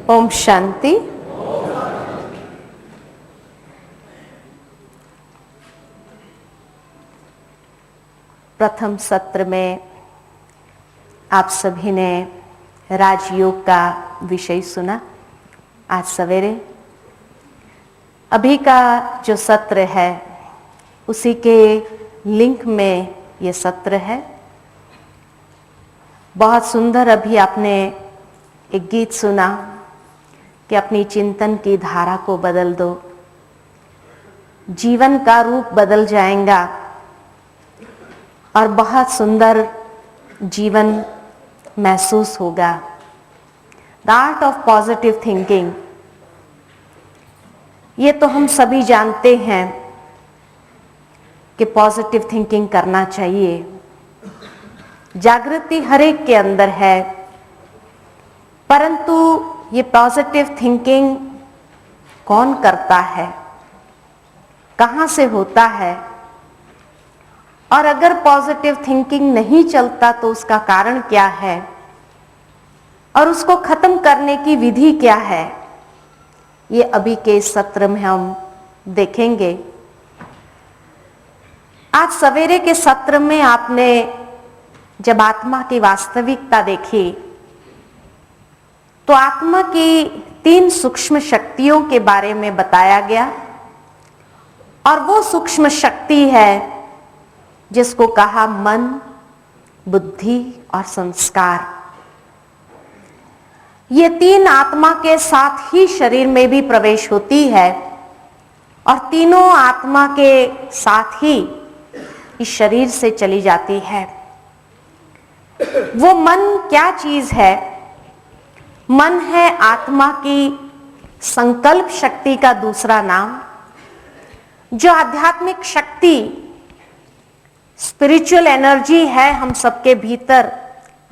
ओम शांति। प्रथम सत्र में आप सभी ने राजयोग का विषय सुना। आज सवेरे अभी का जो सत्र है उसी के लिंक में ये सत्र है। बहुत सुंदर अभी आपने एक गीत सुना कि अपनी चिंतन की धारा को बदल दो, जीवन का रूप बदल जाएगा और बहुत सुंदर जीवन महसूस होगा। The art of positive thinking, ये तो हम सभी जानते हैं कि पॉजिटिव थिंकिंग करना चाहिए। जागृति हर एक के अंदर है, परंतु ये पॉजिटिव थिंकिंग कौन करता है, कहाँ से होता है, और अगर पॉजिटिव थिंकिंग नहीं चलता तो उसका कारण क्या है और उसको खत्म करने की विधि क्या है, ये अभी के इस सत्र में हम देखेंगे। आज सवेरे के सत्र में आपने जब आत्मा की वास्तविकता देखी तो आत्मा की 3 सूक्ष्म शक्तियों के बारे में बताया गया, और वो सूक्ष्म शक्ति है जिसको कहा मन, बुद्धि और संस्कार। ये 3 आत्मा के साथ ही शरीर में भी प्रवेश होती है और तीनों आत्मा के साथ ही इस शरीर से चली जाती है। वो मन क्या चीज है? मन है आत्मा की संकल्प शक्ति का दूसरा नाम, जो आध्यात्मिक शक्ति, स्पिरिचुअल एनर्जी है हम सबके भीतर,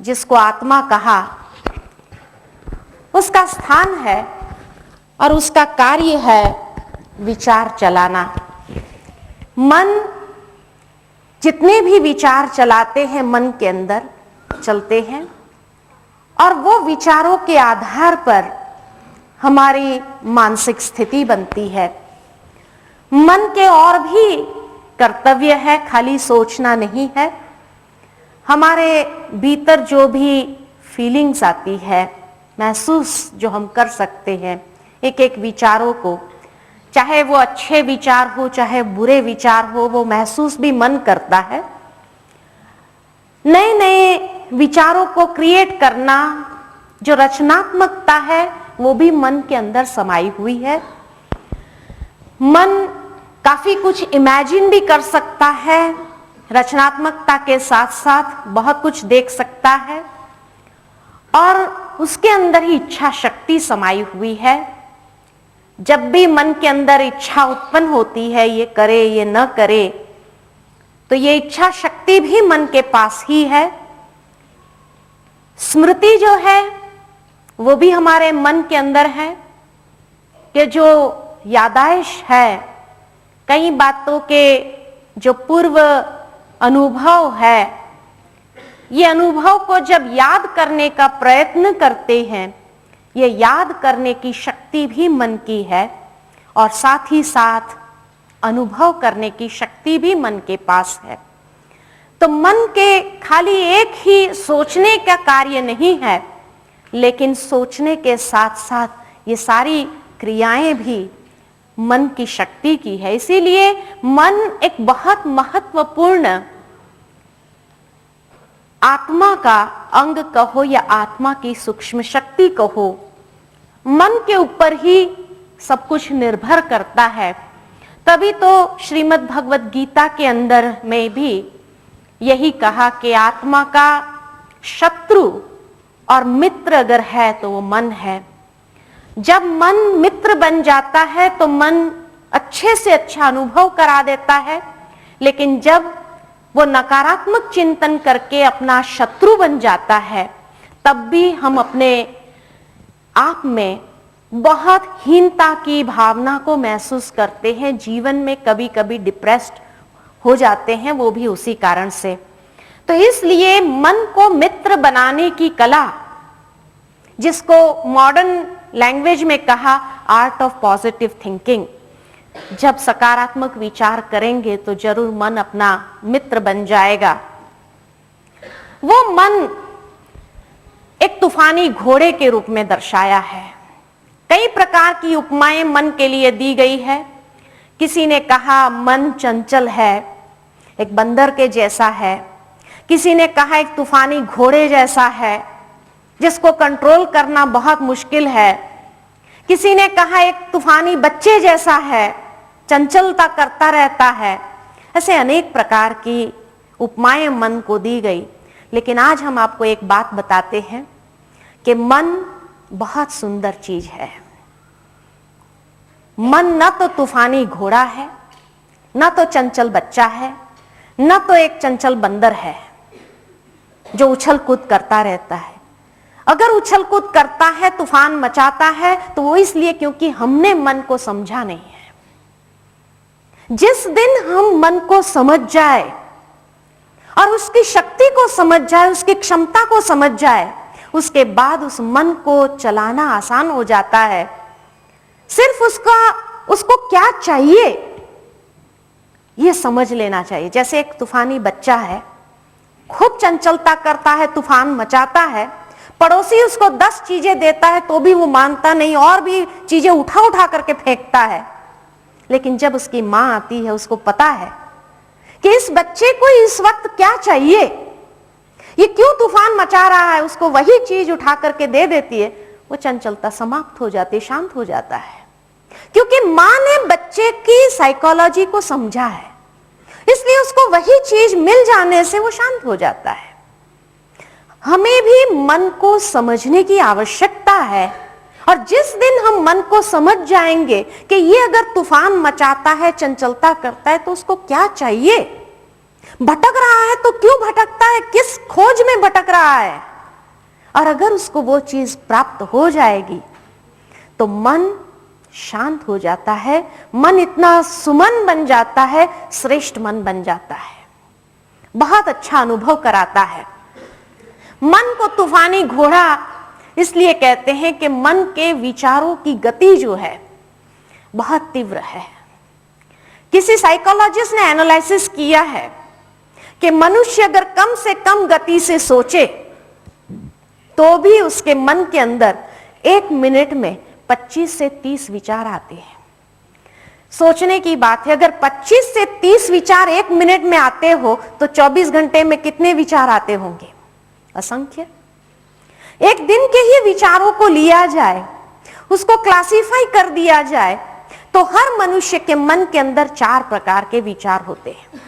जिसको आत्मा कहा, उसका स्थान है और उसका कार्य है विचार चलाना। मन जितने भी विचार चलाते हैं मन के अंदर चलते हैं, और वो विचारों के आधार पर हमारी मानसिक स्थिति बनती है। मन के और भी कर्तव्य है, खाली सोचना नहीं है। हमारे भीतर जो भी फीलिंग्स आती है, महसूस जो हम कर सकते हैं एक एक विचारों को, चाहे वो अच्छे विचार हो चाहे बुरे विचार हो, वो महसूस भी मन करता है। नए नए विचारों को क्रिएट करना, जो रचनात्मकता है वो भी मन के अंदर समाई हुई है। मन काफी कुछ इमेजिन भी कर सकता है, रचनात्मकता के साथ साथ बहुत कुछ देख सकता है, और उसके अंदर ही इच्छा शक्ति समाई हुई है। जब भी मन के अंदर इच्छा उत्पन्न होती है, ये करे ये न करे, तो ये इच्छा शक्ति भी मन के पास ही है। स्मृति जो है वो भी हमारे मन के अंदर है, कि जो यादाश्त है, कई बातों के जो पूर्व अनुभव है, ये अनुभव को जब याद करने का प्रयत्न करते हैं, ये याद करने की शक्ति भी मन की है, और साथ ही साथ अनुभव करने की शक्ति भी मन के पास है। तो मन के खाली एक ही सोचने का कार्य नहीं है, लेकिन सोचने के साथ साथ ये सारी क्रियाएं भी मन की शक्ति की है। इसीलिए मन एक बहुत महत्वपूर्ण आत्मा का अंग कहो या आत्मा की सूक्ष्म शक्ति कहो, मन के ऊपर ही सब कुछ निर्भर करता है। तभी तो श्रीमद् भगवत गीता के अंदर में भी यही कहा कि आत्मा का शत्रु और मित्र अगर है तो वो मन है। जब मन मित्र बन जाता है तो मन अच्छे से अच्छा अनुभव करा देता है, लेकिन जब वो नकारात्मक चिंतन करके अपना शत्रु बन जाता है, तब भी हम अपने आप में बहुत हीनता की भावना को महसूस करते हैं। जीवन में कभी कभी डिप्रेस्ड हो जाते हैं, वो भी उसी कारण से। तो इसलिए मन को मित्र बनाने की कला जिसको मॉडर्न लैंग्वेज में कहा आर्ट ऑफ पॉजिटिव थिंकिंग। जब सकारात्मक विचार करेंगे तो जरूर मन अपना मित्र बन जाएगा। वो मन एक तूफानी घोड़े के रूप में दर्शाया है। कई प्रकार की उपमाएं मन के लिए दी गई है। किसी ने कहा मन चंचल है, एक बंदर के जैसा है। किसी ने कहा एक तूफानी घोड़े जैसा है जिसको कंट्रोल करना बहुत मुश्किल है। किसी ने कहा एक तूफानी बच्चे जैसा है, चंचलता करता रहता है। ऐसे अनेक प्रकार की उपमाएं मन को दी गई। लेकिन आज हम आपको एक बात बताते हैं कि मन बहुत सुंदर चीज है। मन न तो तूफानी घोड़ा है, न तो चंचल बच्चा है, न तो एक चंचल बंदर है जो उछल कूद करता रहता है। अगर उछल कूद करता है, तूफान मचाता है, तो वो इसलिए क्योंकि हमने मन को समझा नहीं है। जिस दिन हम मन को समझ जाए और उसकी शक्ति को समझ जाए, उसकी क्षमता को समझ जाए, उसके बाद उस मन को चलाना आसान हो जाता है। सिर्फ उसको क्या चाहिए ये समझ लेना चाहिए। जैसे एक तूफानी बच्चा है, खूब चंचलता करता है, तूफान मचाता है, पड़ोसी उसको 10 चीजें देता है तो भी वो मानता नहीं, और भी चीजें उठा उठा करके फेंकता है। लेकिन जब उसकी मां आती है, उसको पता है कि इस बच्चे को इस वक्त क्या चाहिए, ये क्यों तूफान मचा रहा है, उसको वही चीज उठा करके दे देती है। वो चंचलता समाप्त हो जाती है, शांत हो जाता है, क्योंकि मां ने बच्चे की साइकोलॉजी को समझा है। इसलिए उसको वही चीज मिल जाने से वो शांत हो जाता है। हमें भी मन को समझने की आवश्यकता है, और जिस दिन हम मन को समझ जाएंगे कि ये अगर तूफान मचाता है, चंचलता करता है, तो उसको क्या चाहिए, भटक रहा है तो क्यों भटकता है, किस खोज में भटक रहा है, और अगर उसको वो चीज प्राप्त हो जाएगी तो मन शांत हो जाता है। मन इतना सुमन बन जाता है, श्रेष्ठ मन बन जाता है, बहुत अच्छा अनुभव कराता है। मन को तूफानी घोड़ा इसलिए कहते हैं कि मन के विचारों की गति जो है बहुत तीव्र है। किसी साइकोलॉजिस्ट ने एनालिसिस किया है कि मनुष्य अगर कम से कम गति से सोचे तो भी उसके मन के अंदर 1 मिनट में 25 से 30 विचार आते हैं। सोचने की बात है, अगर 25 से 30 विचार 1 मिनट में आते हो तो 24 घंटे में कितने विचार आते होंगे, असंख्य। एक दिन के ही विचारों को लिया जाए, उसको क्लासिफाई कर दिया जाए, तो हर मनुष्य के मन के अंदर 4 प्रकार के विचार होते हैं।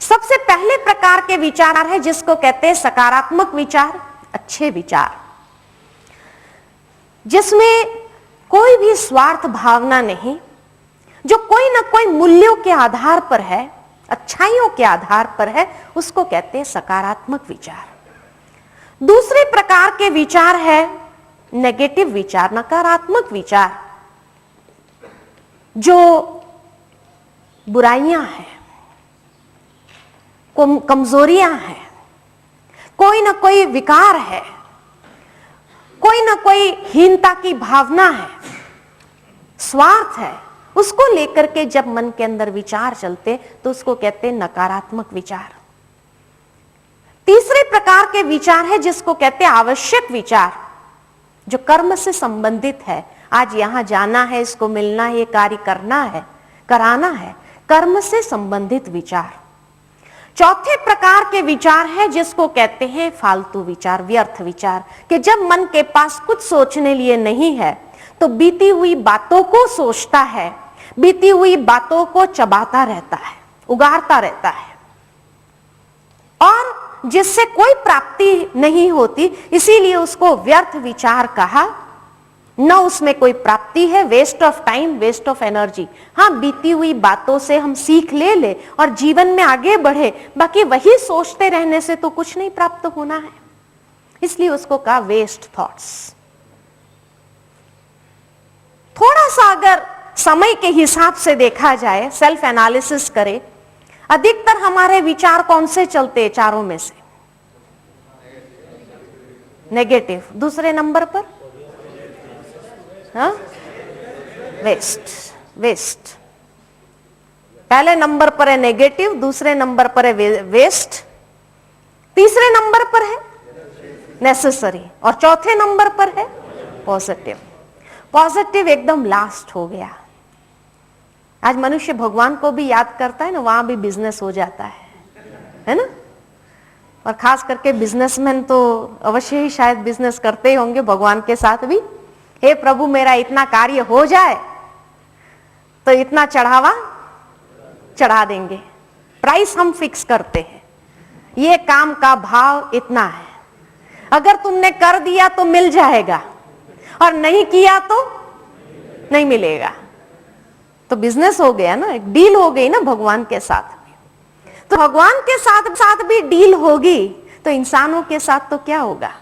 सबसे पहले प्रकार के विचार है जिसको कहते हैं सकारात्मक विचार, अच्छे विचार, जिसमें कोई भी स्वार्थ भावना नहीं, जो कोई ना कोई मूल्यों के आधार पर है, अच्छाइयों के आधार पर है, उसको कहते हैं सकारात्मक विचार। दूसरे प्रकार के विचार है नेगेटिव विचार, नकारात्मक विचार, जो बुराइयां हैं, कमजोरियां हैं, कोई ना कोई विकार है, कोई ना कोई हीनता की भावना है, स्वार्थ है, उसको लेकर के जब मन के अंदर विचार चलते तो उसको कहते हैं नकारात्मक विचार। तीसरे प्रकार के विचार है जिसको कहते हैं आवश्यक विचार, जो कर्म से संबंधित है। आज यहां जाना है, इसको मिलना है, ये कार्य करना है, कराना है, कर्म से संबंधित विचार। चौथे प्रकार के विचार है जिसको कहते हैं फालतू विचार, व्यर्थ विचार, कि जब मन के पास कुछ सोचने लिए नहीं है तो बीती हुई बातों को सोचता है, बीती हुई बातों को चबाता रहता है, उगाड़ता रहता है, और जिससे कोई प्राप्ति नहीं होती, इसीलिए उसको व्यर्थ विचार कहा। न उसमें कोई प्राप्ति है, waste of time, waste of energy. हाँ, बीती हुई बातों से हम सीख ले और जीवन में आगे बढ़े, बाकी वही सोचते रहने से तो कुछ नहीं प्राप्त होना है, इसलिए उसको कहा वेस्ट थॉट्स। थोड़ा सा अगर समय के हिसाब से देखा जाए, सेल्फ एनालिसिस करे, अधिकतर हमारे विचार कौन से चलते हैं चारों में से? नेगेटिव। दूसरे नंबर पर हाँ वेस्ट, वेस्ट। पहले नंबर पर है नेगेटिव, दूसरे नंबर पर है वेस्ट, तीसरे नंबर पर है नेसेसरी और चौथे नंबर पर है पॉजिटिव। पॉजिटिव एकदम लास्ट हो गया। आज मनुष्य भगवान को भी याद करता है ना, वहां भी बिजनेस हो जाता है ना। और खास करके बिजनेसमैन तो अवश्य ही शायद बिजनेस करते ही होंगे भगवान के साथ भी। हे प्रभु मेरा इतना कार्य हो जाए तो इतना चढ़ावा चढ़ा देंगे, प्राइस हम फिक्स करते हैं, ये काम का भाव इतना है, अगर तुमने कर दिया तो मिल जाएगा और नहीं किया तो नहीं मिलेगा। तो बिजनेस हो गया ना, एक डील हो गई ना भगवान के साथ। तो भगवान के साथ भी डील होगी तो इंसानों के साथ तो क्या होगा।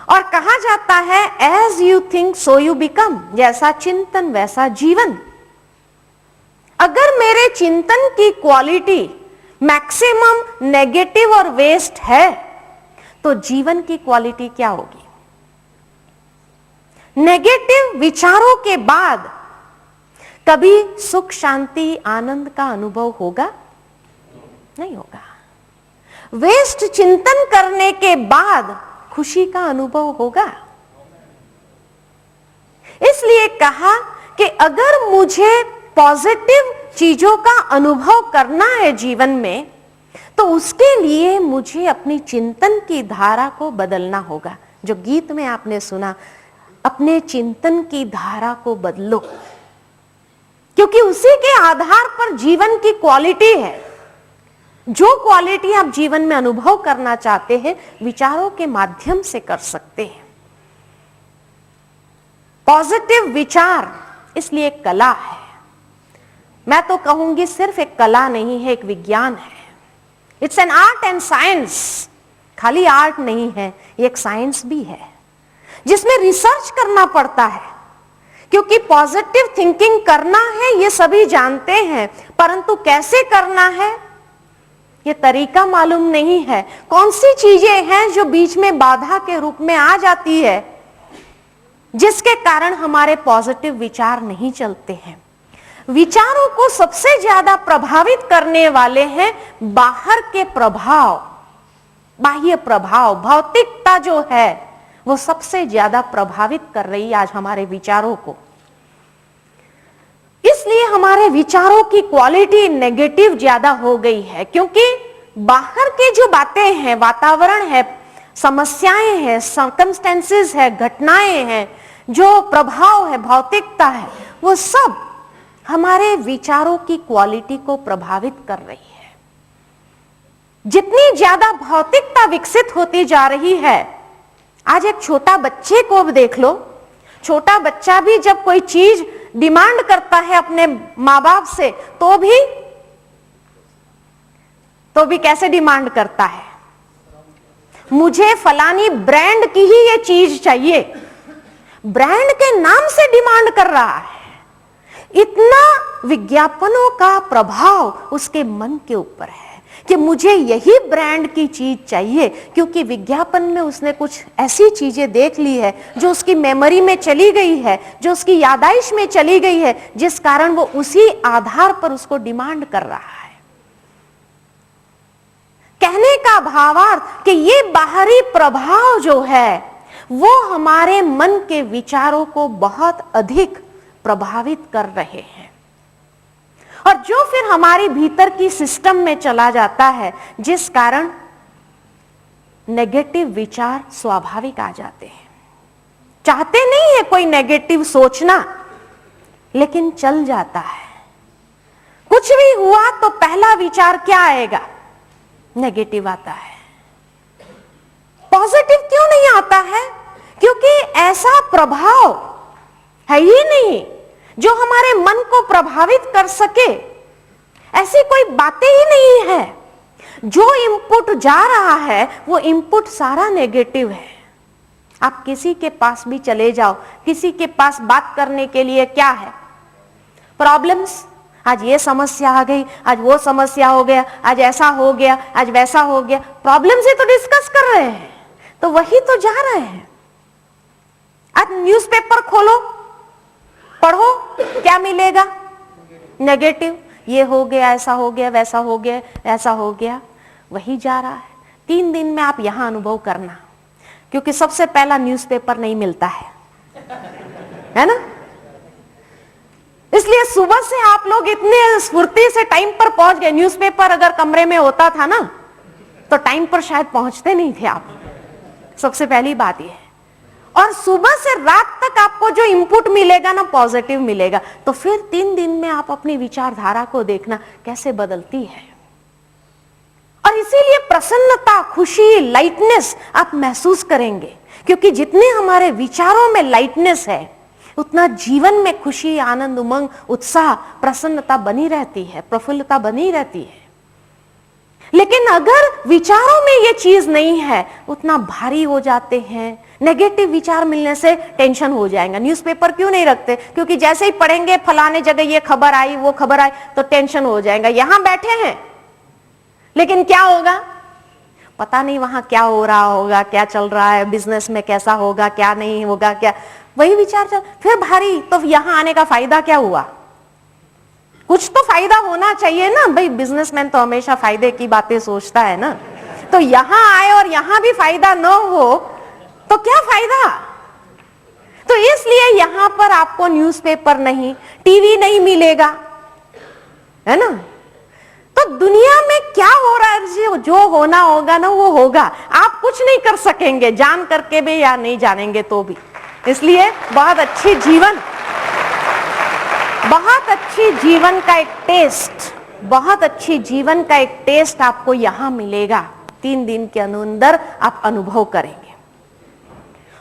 और कहा जाता है as you think so you become, जैसा चिंतन वैसा जीवन। अगर मेरे चिंतन की क्वालिटी मैक्सिमम नेगेटिव और वेस्ट है तो जीवन की क्वालिटी क्या होगी। नेगेटिव विचारों के बाद कभी सुख शांति आनंद का अनुभव होगा नहीं होगा। वेस्ट चिंतन करने के बाद खुशी का अनुभव होगा। इसलिए कहा कि अगर मुझे पॉजिटिव चीजों का अनुभव करना है जीवन में तो उसके लिए मुझे अपनी चिंतन की धारा को बदलना होगा। जो गीत में आपने सुना, अपने चिंतन की धारा को बदलो, क्योंकि उसी के आधार पर जीवन की क्वालिटी है। जो क्वालिटी आप जीवन में अनुभव करना चाहते हैं विचारों के माध्यम से कर सकते हैं। पॉजिटिव विचार इसलिए एक कला है। मैं तो कहूंगी सिर्फ एक कला नहीं है, एक विज्ञान है। It's an art and science. खाली आर्ट नहीं है, ये एक साइंस भी है जिसमें रिसर्च करना पड़ता है। क्योंकि पॉजिटिव थिंकिंग करना है ये सभी जानते हैं, परंतु कैसे करना है ये तरीका मालूम नहीं है। कौन सी चीजें हैं जो बीच में बाधा के रूप में आ जाती है जिसके कारण हमारे पॉजिटिव विचार नहीं चलते हैं। विचारों को सबसे ज्यादा प्रभावित करने वाले हैं बाहर के प्रभाव, बाह्य प्रभाव। भौतिकता जो है वो सबसे ज्यादा प्रभावित कर रही है आज हमारे विचारों को। इसलिए हमारे विचारों की क्वालिटी नेगेटिव ज्यादा हो गई है, क्योंकि बाहर के जो बातें हैं, वातावरण है, समस्याएं हैं, सर्कमस्टेंसेस है, घटनाएं हैं, जो प्रभाव है, भौतिकता है, वो सब हमारे विचारों की क्वालिटी को प्रभावित कर रही है। जितनी ज्यादा भौतिकता विकसित होती जा रही है, आज एक छोटा बच्चे को देख लो। छोटा बच्चा भी जब कोई चीज डिमांड करता है अपने माँ बाप से तो भी कैसे डिमांड करता है, मुझे फलानी ब्रांड की ही ये चीज चाहिए। ब्रांड के नाम से डिमांड कर रहा है। इतना विज्ञापनों का प्रभाव उसके मन के ऊपर है कि मुझे यही ब्रांड की चीज चाहिए, क्योंकि विज्ञापन में उसने कुछ ऐसी चीजें देख ली है जो उसकी मेमोरी में चली गई है, जो उसकी याददाश्त में चली गई है, जिस कारण वो उसी आधार पर उसको डिमांड कर रहा है। कहने का भावार्थ कि ये बाहरी प्रभाव जो है वो हमारे मन के विचारों को बहुत अधिक प्रभावित कर रहे हैं, और जो फिर हमारी भीतर की सिस्टम में चला जाता है, जिस कारण नेगेटिव विचार स्वाभाविक आ जाते हैं। चाहते नहीं है कोई नेगेटिव सोचना, लेकिन चल जाता है। कुछ भी हुआ तो पहला विचार क्या आएगा, नेगेटिव आता है। पॉजिटिव क्यों नहीं आता है, क्योंकि ऐसा प्रभाव है ही नहीं जो हमारे मन को प्रभावित कर सके। ऐसी कोई बातें ही नहीं है। जो इनपुट जा रहा है वो इनपुट सारा नेगेटिव है। आप किसी के पास भी चले जाओ, किसी के पास बात करने के लिए क्या है, प्रॉब्लम्स। आज ये समस्या आ गई, आज वो समस्या हो गया, आज ऐसा हो गया, आज वैसा हो गया। प्रॉब्लम से तो डिस्कस कर रहे हैं, तो वही तो जा रहे हैं। आज न्यूज़पेपर खोलो, पढ़ो, क्या मिलेगा? नेगेटिव। ये हो गया, ऐसा हो गया, वैसा हो गया, ऐसा हो गया, वही जा रहा है। 3 दिन में आप यहां अनुभव करना, क्योंकि सबसे पहला न्यूज़पेपर नहीं मिलता है ना? इसलिए सुबह से आप लोग इतने स्फूर्ति से टाइम पर पहुंच गए। न्यूज़पेपर अगर कमरे में होता था ना, तो टाइम पर शायद पहुंचते नहीं थे आप। सबसे पहली बात यह है। और सुबह से रात तक आपको जो इंपुट मिलेगा ना, पॉजिटिव मिलेगा। तो फिर 3 दिन में आप अपनी विचारधारा को देखना कैसे बदलती है। और इसीलिए प्रसन्नता, खुशी, लाइटनेस आप महसूस करेंगे, क्योंकि जितने हमारे विचारों में लाइटनेस है, उतना जीवन में खुशी, आनंद, उमंग, उत्साह, प्रसन्नता बनी रहती है, प्रफुल्लता बनी रहती है। लेकिन अगर विचारों में ये चीज नहीं है, उतना भारी हो जाते हैं। नेगेटिव विचार मिलने से टेंशन हो जाएगा। न्यूज़पेपर क्यों नहीं रखते? क्योंकि जैसे ही पढ़ेंगे फलाने जगह ये खबर आई, वो खबर आई, तो टेंशन हो जाएगा। यहां बैठे हैं, लेकिन क्या होगा पता नहीं, वहां क्या हो रहा होगा, क्या चल रहा है, बिजनेस में कैसा होगा, क्या नहीं होगा, क्या, वही विचार चल, फिर भारी। तो यहां आने का फायदा क्या हुआ? कुछ तो फायदा होना चाहिए ना भाई। बिजनेसमैन तो हमेशा फायदे की बातें सोचता है ना। तो यहां आए और यहां भी फायदा न हो तो क्या फायदा? तो इसलिए यहां पर आपको न्यूज़पेपर नहीं, टीवी नहीं मिलेगा, है ना? तो दुनिया में क्या हो रहा है, जो होना होगा ना वो होगा। आप कुछ नहीं कर सकेंगे, जान करके भी या नहीं जानेंगे तो भी। इसलिए बहुत अच्छी जीवन का एक टेस्ट, बहुत अच्छी जीवन का एक टेस्ट आपको यहां मिलेगा। 3 दिन के अंदर आप अनुभव करेंगे।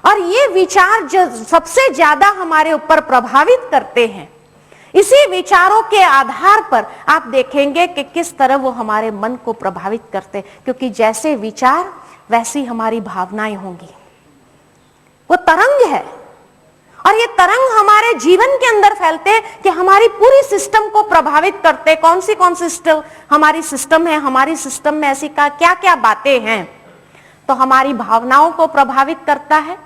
और ये विचार जो सबसे ज्यादा हमारे ऊपर प्रभावित करते हैं, इसी विचारों के आधार पर आप देखेंगे कि किस तरह वो हमारे मन को प्रभावित करते हैं। क्योंकि जैसे विचार वैसी हमारी भावनाएं होंगी। वो तरंग है, और ये तरंग हमारे जीवन के अंदर फैलते हैं कि हमारी पूरी सिस्टम को प्रभावित करते। कौन सी सिस्टम हमारी सिस्टम है? हमारी सिस्टम में ऐसी क्या क्या बातें हैं? तो हमारी भावनाओं को प्रभावित करता है,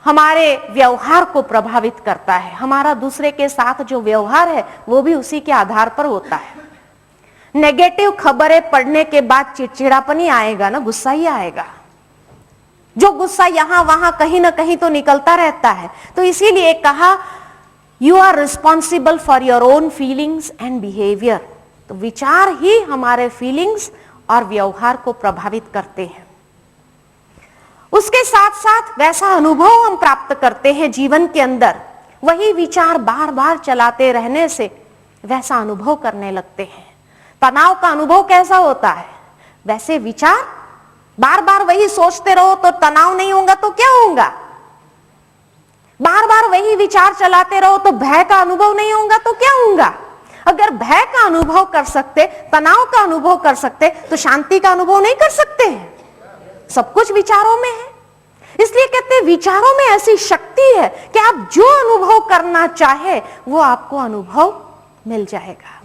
हमारे व्यवहार को प्रभावित करता है। हमारा दूसरे के साथ जो व्यवहार है वो भी उसी के आधार पर होता है। नेगेटिव खबरें पढ़ने के बाद चिड़चिड़ापन ही आएगा ना, गुस्सा ही आएगा। जो गुस्सा यहां वहां कहीं ना कहीं तो निकलता रहता है। तो इसीलिए कहा, you are responsible for your own feelings and behaviour. तो विचार ही हमारे फीलिंग्स और व्यवहार को प्रभावित करते हैं। उसके साथ साथ वैसा अनुभव हम प्राप्त करते हैं जीवन के अंदर। वही विचार बार बार चलाते रहने से वैसा अनुभव करने लगते हैं। तनाव का अनुभव कैसा होता है? वैसे विचार बार बार वही सोचते रहो तो तनाव नहीं होगा तो क्या होगा? बार बार वही विचार चलाते रहो तो भय का अनुभव नहीं होगा तो क्या होगा? अगर भय का अनुभव कर सकते, तनाव का अनुभव कर सकते, तो शांति का अनुभव नहीं कर सकते? सब कुछ विचारों में है। इसलिए कहते हैं विचारों में ऐसी शक्ति है कि आप जो अनुभव करना चाहे वो आपको अनुभव मिल जाएगा।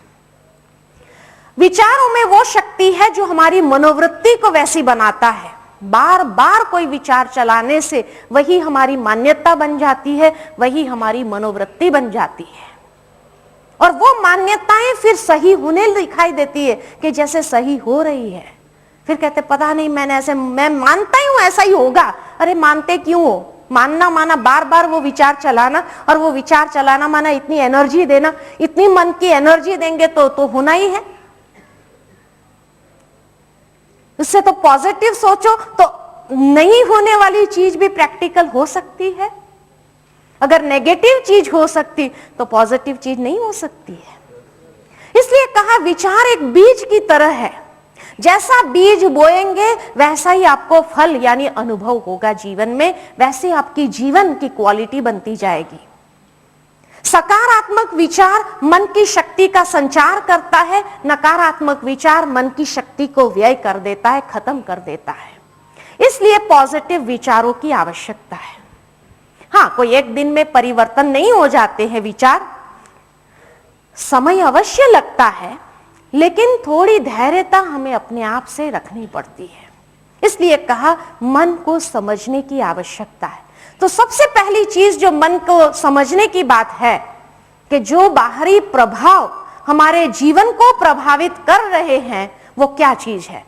विचारों में वो शक्ति है जो हमारी मनोवृत्ति को वैसी बनाता है। बार बार कोई विचार चलाने से वही हमारी मान्यता बन जाती है, वही हमारी मनोवृत्ति बन जाती है। और वो मान्यताएं फिर सही होने दिखाई देती है कि जैसे सही हो रही है। फिर कहते पता नहीं मैं मानता ही हूं ऐसा ही होगा। अरे मानते क्यों हो? मानना माना बार बार वो विचार चलाना, और वो विचार चलाना माना इतनी एनर्जी देना। इतनी मन की एनर्जी देंगे तो होना ही है। उससे तो पॉजिटिव सोचो तो नहीं होने वाली चीज भी प्रैक्टिकल हो सकती है। अगर नेगेटिव चीज हो सकती तो पॉजिटिव चीज नहीं हो सकती है। इसलिए कहा विचार एक बीज की तरह है। जैसा बीज बोएंगे वैसा ही आपको फल यानी अनुभव होगा जीवन में, वैसे आपकी जीवन की क्वालिटी बनती जाएगी। सकारात्मक विचार मन की शक्ति का संचार करता है, नकारात्मक विचार मन की शक्ति को व्यय कर देता है, खत्म कर देता है। इसलिए पॉजिटिव विचारों की आवश्यकता है। हाँ, कोई एक दिन में परिवर्तन नहीं हो जाते हैं विचार, समय अवश्य लगता है, लेकिन थोड़ी धैर्यता हमें अपने आप से रखनी पड़ती है। इसलिए कहा मन को समझने की आवश्यकता है। तो सबसे पहली चीज जो मन को समझने की बात है कि जो बाहरी प्रभाव हमारे जीवन को प्रभावित कर रहे हैं वो क्या चीज है?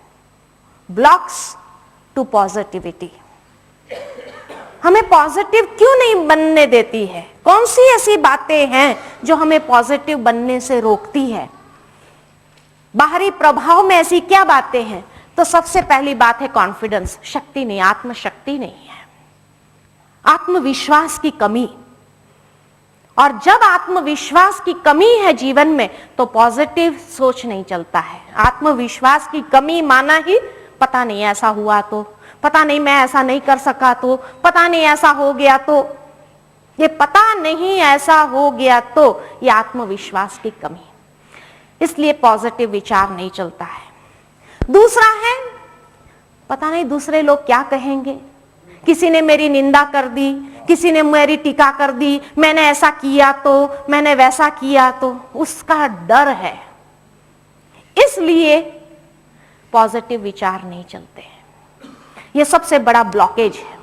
Blocks to positivity. हमें पॉजिटिव क्यों नहीं बनने देती है? कौन सी ऐसी बातें हैं जो हमें पॉजिटिव बनने से रोकती है? बाहरी प्रभाव में ऐसी क्या बातें हैं? तो सबसे पहली बात है कॉन्फिडेंस, शक्ति नहीं, आत्मशक्ति नहीं है, आत्मविश्वास की कमी। और जब आत्मविश्वास की कमी है जीवन में तो पॉजिटिव सोच नहीं चलता है। आत्मविश्वास की कमी माना ही पता नहीं ऐसा हुआ तो, पता नहीं मैं ऐसा नहीं कर सका तो, पता नहीं ऐसा हो गया तो, ये पता नहीं ऐसा हो गया तो ये आत्मविश्वास की कमी, इसलिए पॉजिटिव विचार नहीं चलता है। दूसरा है पता नहीं दूसरे लोग क्या कहेंगे, किसी ने मेरी निंदा कर दी, किसी ने मेरी टीका कर दी, मैंने ऐसा किया तो, मैंने वैसा किया तो, उसका डर है, इसलिए पॉजिटिव विचार नहीं चलते हैं। यह सबसे बड़ा ब्लॉकेज है।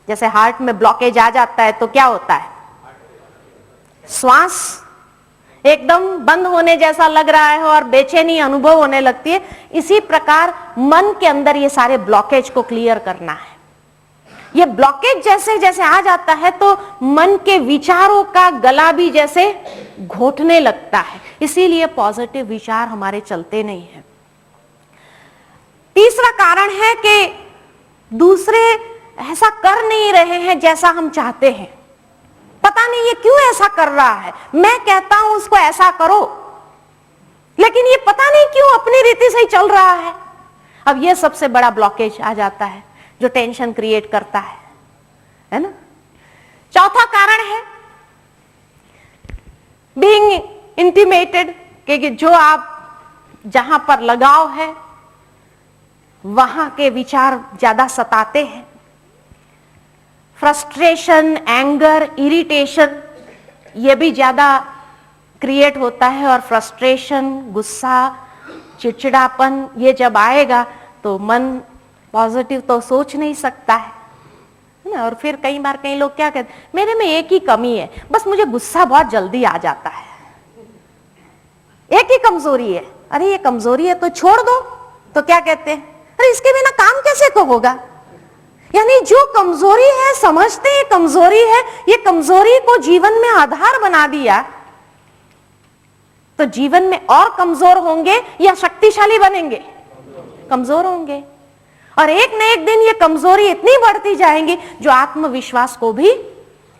जैसे हार्ट में ब्लॉकेज आ जाता है तो क्या होता है? श्वास एकदम बंद होने जैसा लग रहा है और बेचैनी अनुभव होने लगती है। इसी प्रकार मन के अंदर ये सारे ब्लॉकेज को क्लियर करना है। ये ब्लॉकेज जैसे जैसे आ जाता है तो मन के विचारों का गला भी जैसे घोटने लगता है, इसीलिए पॉजिटिव विचार हमारे चलते नहीं है। तीसरा कारण है कि दूसरे ऐसा कर नहीं रहे हैं जैसा हम चाहते हैं। पता नहीं ये क्यों ऐसा कर रहा है, मैं कहता हूं उसको ऐसा करो, लेकिन ये पता नहीं क्यों अपनी रीति से ही चल रहा है। अब ये सबसे बड़ा ब्लॉकेज आ जाता है जो टेंशन क्रिएट करता है ना। चौथा कारण है बीइंग इंटिमेटेड, कि जो आप जहां पर लगाव है वहां के विचार ज्यादा सताते हैं। फ्रस्ट्रेशन, एंगर, इरिटेशन ये भी ज्यादा क्रिएट होता है, और फ्रस्ट्रेशन, गुस्सा, चिड़चिड़ापन ये जब आएगा तो मन पॉजिटिव तो सोच नहीं सकता है ना। और फिर कई बार कई लोग क्या कहते हैं, मेरे में एक ही कमी है, बस मुझे गुस्सा बहुत जल्दी आ जाता है, एक ही कमजोरी है। अरे ये कमजोरी है तो छोड़ दो, तो क्या कहते हैं, अरे इसके बिना काम कैसे को होगा। यानी जो कमजोरी है समझते हैं कमजोरी है, ये कमजोरी को जीवन में आधार बना दिया तो जीवन में और कमजोर होंगे या शक्तिशाली बनेंगे? कमजोर होंगे। और एक न एक दिन ये कमजोरी इतनी बढ़ती जाएंगी जो आत्मविश्वास को भी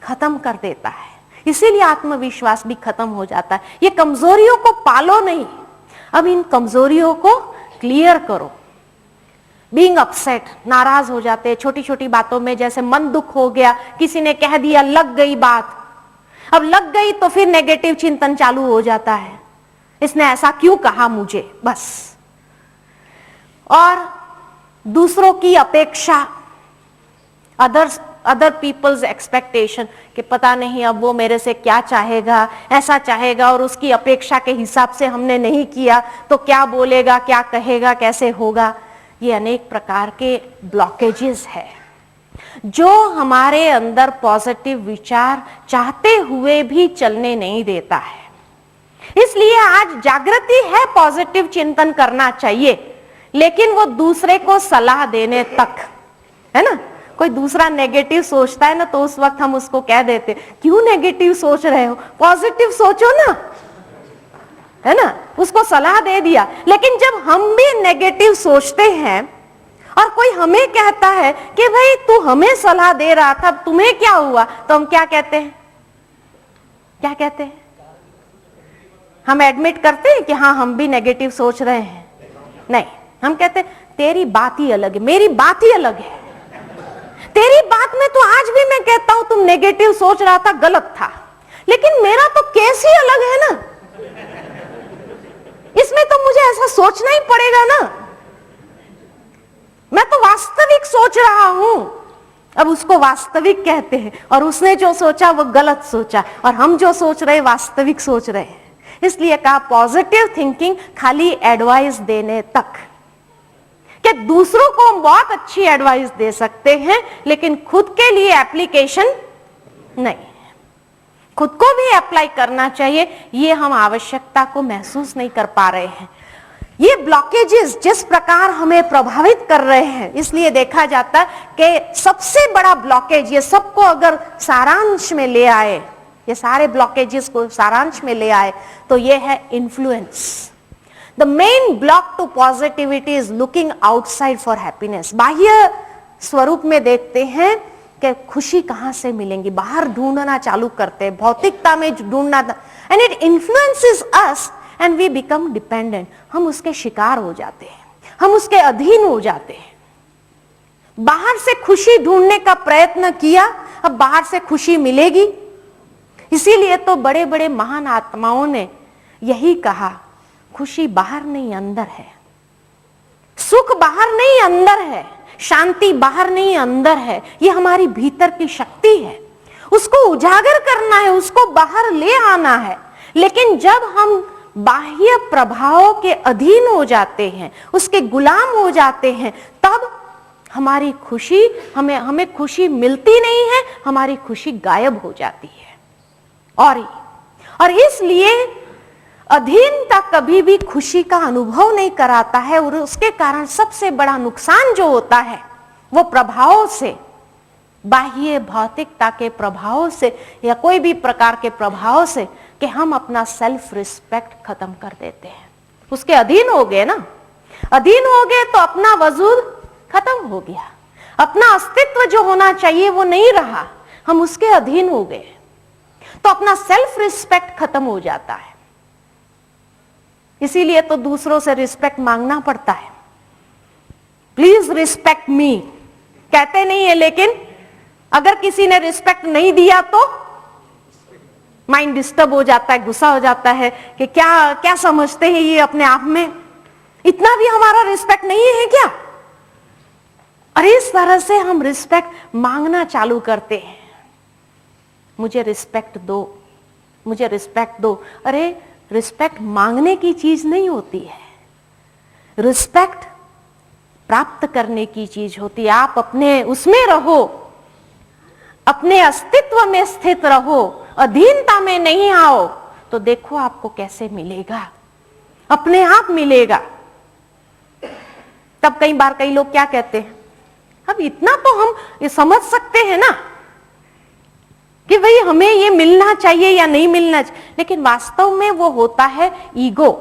खत्म कर देता है। इसीलिए आत्मविश्वास भी खत्म हो जाता है। ये कमजोरियों को पालो नहीं, अब इन कमजोरियों को क्लियर करो। बीइंग अपसेट, नाराज हो जाते हैं छोटी छोटी बातों में, जैसे मन दुख हो गया, किसी ने कह दिया, लग गई बात। अब लग गई तो फिर नेगेटिव चिंतन चालू हो जाता है, इसने ऐसा क्यों कहा मुझे, बस। और दूसरों की अपेक्षा, अदर पीपल्स एक्सपेक्टेशन, कि पता नहीं अब वो मेरे से क्या चाहेगा, ऐसा चाहेगा, और उसकी अपेक्षा के हिसाब से हमने नहीं किया तो क्या बोलेगा, क्या कहेगा, कैसे होगा। ये अनेक प्रकार के ब्लॉकेजेस है जो हमारे अंदर पॉजिटिव विचार चाहते हुए भी चलने नहीं देता है। इसलिए आज जागृति है, पॉजिटिव चिंतन करना चाहिए, लेकिन वो दूसरे को सलाह देने तक, है ना। कोई दूसरा नेगेटिव सोचता है ना तो उस वक्त हम उसको कह देते, क्यों नेगेटिव सोच रहे हो, पॉजिटिव सोचो ना, है ना, उसको सलाह दे दिया। लेकिन जब हम भी नेगेटिव सोचते हैं और कोई हमें कहता है कि भाई तू हमें सलाह दे रहा था, तुम्हें क्या हुआ, तो हम क्या कहते हैं, क्या कहते हैं, हम एडमिट करते हैं कि हाँ हम भी नेगेटिव सोच रहे हैं? नहीं, हम कहते हैं तेरी बात ही अलग है, मेरी बात ही अलग है। तेरी बात में तो आज भी मैं कहता हूं तुम नेगेटिव सोच रहा था, गलत था, लेकिन मेरा तो केस ही अलग है ना, इसमें तो मुझे ऐसा सोचना ही पड़ेगा ना, मैं तो वास्तविक सोच रहा हूं। अब उसको वास्तविक कहते हैं, और उसने जो सोचा वो गलत सोचा, और हम जो सोच रहे वास्तविक सोच रहे हैं। इसलिए कहा पॉजिटिव थिंकिंग खाली एडवाइस देने तक, कि दूसरों को हम बहुत अच्छी एडवाइस दे सकते हैं, लेकिन खुद के लिए एप्लीकेशन नहीं, खुद को भी अप्लाई करना चाहिए, ये हम आवश्यकता को महसूस नहीं कर पा रहे हैं। ये ब्लॉकेजेस जिस प्रकार हमें प्रभावित कर रहे हैं, इसलिए देखा जाता है कि सबसे बड़ा ब्लॉकेज, ये सबको अगर सारांश में ले आए, ये सारे ब्लॉकेजेस को सारांश में ले आए, तो ये है influence. The main block to positivity is looking outside for happiness. बाह्य स्वरूप में देखते हैं कि खुशी कहां से मिलेंगी, बाहर ढूंढना चालू करते हैं, भौतिकता में ढूंढना, and it influences us and we become dependent. हम उसके शिकार हो जाते हैं, हम उसके अधीन हो जाते हैं। बाहर से खुशी ढूंढने का प्रयत्न किया, अब बाहर से खुशी मिलेगी? इसीलिए तो बड़े बड़े महान आत्माओं ने यही कहा, खुशी बाहर नहीं अंदर है, सुख बाहर नहीं अंदर है, शांति बाहर नहीं अंदर है। ये हमारी भीतर की शक्ति है, उसको उजागर करना है, उसको बाहर ले आना है। लेकिन जब हम बाह्य प्रभावों के अधीन हो जाते हैं, उसके गुलाम हो जाते हैं, तब हमारी खुशी, हमें खुशी मिलती नहीं है, हमारी खुशी गायब हो जाती है। और इसलिए अधीनता कभी भी खुशी का अनुभव नहीं कराता है, और उसके कारण सबसे बड़ा नुकसान जो होता है वो प्रभावों से, बाह्य भौतिकता के प्रभावों से या कोई भी प्रकार के प्रभावों से, कि हम अपना सेल्फ रिस्पेक्ट खत्म कर देते हैं। उसके अधीन हो गए ना, अधीन हो गए तो अपना वजूद खत्म हो गया, अपना अस्तित्व जो होना चाहिए वो नहीं रहा, हम उसके अधीन हो गए, तो अपना सेल्फ रिस्पेक्ट खत्म हो जाता है। इसीलिए तो दूसरों से रिस्पेक्ट मांगना पड़ता है। प्लीज रिस्पेक्ट मी कहते नहीं है, लेकिन अगर किसी ने रिस्पेक्ट नहीं दिया तो माइंड डिस्टर्ब हो जाता है, गुस्सा हो जाता है कि क्या क्या समझते हैं ये अपने आप में, इतना भी हमारा रिस्पेक्ट नहीं है क्या? और इस तरह से हम रिस्पेक्ट मांगना चालू करते हैं, मुझे रिस्पेक्ट दो, मुझे रिस्पेक्ट दो। अरे रिस्पेक्ट मांगने की चीज नहीं होती है, रिस्पेक्ट प्राप्त करने की चीज होती है। आप अपने उसमें रहो, अपने अस्तित्व में स्थित रहो, अधीनता में नहीं आओ, तो देखो आपको कैसे मिलेगा, अपने आप मिलेगा। तब कई बार कई लोग क्या कहते हैं, अब इतना तो हम ये समझ सकते हैं ना कि भाई हमें ये मिलना चाहिए या नहीं मिलना चाहिए, लेकिन वास्तव में वो होता है ईगो।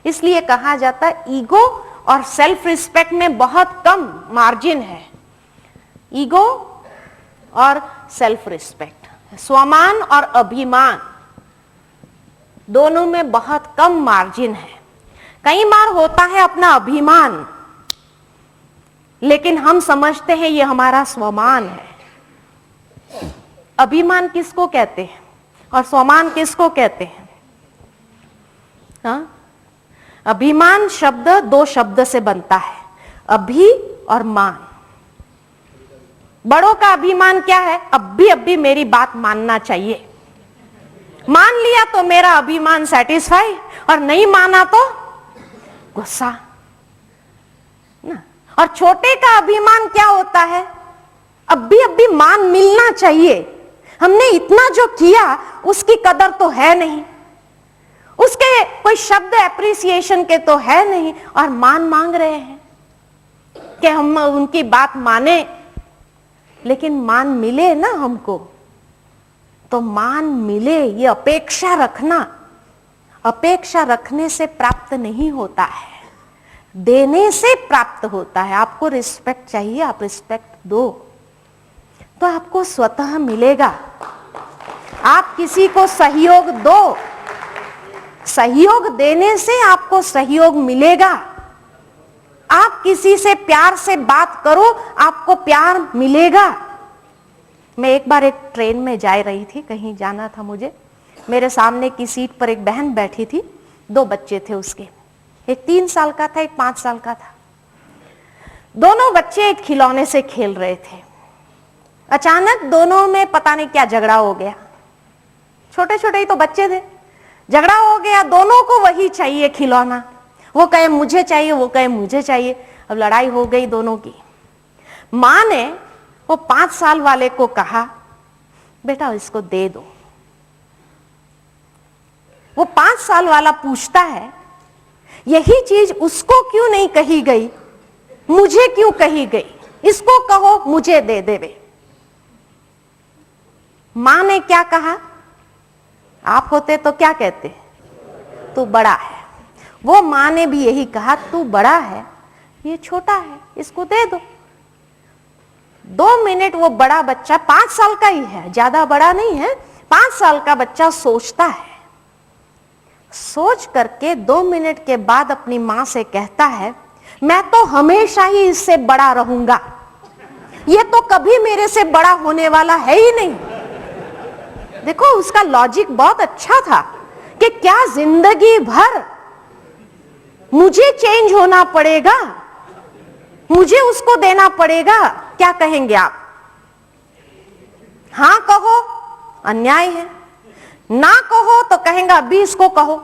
इसलिए कहा जाता है ईगो और सेल्फ रिस्पेक्ट में बहुत कम मार्जिन है। ईगो और सेल्फ रिस्पेक्ट, स्वमान और अभिमान, दोनों में बहुत कम मार्जिन है। कई बार होता है अपना अभिमान, लेकिन हम समझते हैं ये हमारा स्वमान है। अभिमान किसको कहते हैं और स्वमान किसको कहते हैं? हाँ? अभिमान शब्द दो शब्द से बनता है, अभि और मान। बड़ों का अभिमान क्या है? अब भी मेरी बात मानना चाहिए, मान लिया तो मेरा अभिमान सेटिस्फाई, और नहीं माना तो गुस्सा ना। और छोटे का अभिमान क्या होता है? अब भी मान मिलना चाहिए, हमने इतना जो किया उसकी कदर तो है नहीं, उसके कोई शब्द एप्रिसिएशन के तो है नहीं, और मान मांग रहे हैं कि हम उनकी बात माने। लेकिन मान मिले ना हमको, तो मान मिले, ये अपेक्षा रखना, अपेक्षा रखने से प्राप्त नहीं होता है, देने से प्राप्त होता है। आपको रिस्पेक्ट चाहिए, आप रिस्पेक्ट दो तो आपको स्वतः मिलेगा। आप किसी को सहयोग दो, सहयोग देने से आपको सहयोग मिलेगा। आप किसी से प्यार से बात करो, आपको प्यार मिलेगा। मैं एक बार एक ट्रेन में जा रही थी, कहीं जाना था मुझे, मेरे सामने की सीट पर एक बहन बैठी थी, दो बच्चे थे उसके, एक 3 साल का था, एक 5 साल का था। दोनों बच्चे एक खिलौने से खेल रहे थे। अचानक दोनों में पता नहीं क्या झगड़ा हो गया, छोटे छोटे ही तो बच्चे थे, झगड़ा हो गया, दोनों को वही चाहिए खिलौना, वो कहे मुझे चाहिए, वो कहे मुझे चाहिए। अब लड़ाई हो गई दोनों की। मां ने वो 5 साल वाले को कहा, बेटा इसको दे दो। वो 5 साल वाला पूछता है, यही चीज उसको क्यों नहीं कही गई, मुझे क्यों कही गई, इसको कहो मुझे दे देवे। मां ने क्या कहा, आप होते तो क्या कहते, तू बड़ा है। वो मां ने भी यही कहा, तू बड़ा है, ये छोटा है, इसको दे दो। 2 मिनट वो बड़ा बच्चा, 5 साल का ही है, ज्यादा बड़ा नहीं है, 5 साल का बच्चा सोचता है। सोच करके 2 मिनट के बाद अपनी मां से कहता है, मैं तो हमेशा ही इससे बड़ा रहूंगा, ये तो कभी मेरे से बड़ा होने वाला है ही नहीं। देखो उसका लॉजिक बहुत अच्छा था कि क्या जिंदगी भर मुझे चेंज होना पड़ेगा, मुझे उसको देना पड़ेगा। क्या कहेंगे आप, हां कहो अन्याय है, ना कहो तो कहेंगे अभी इसको कहो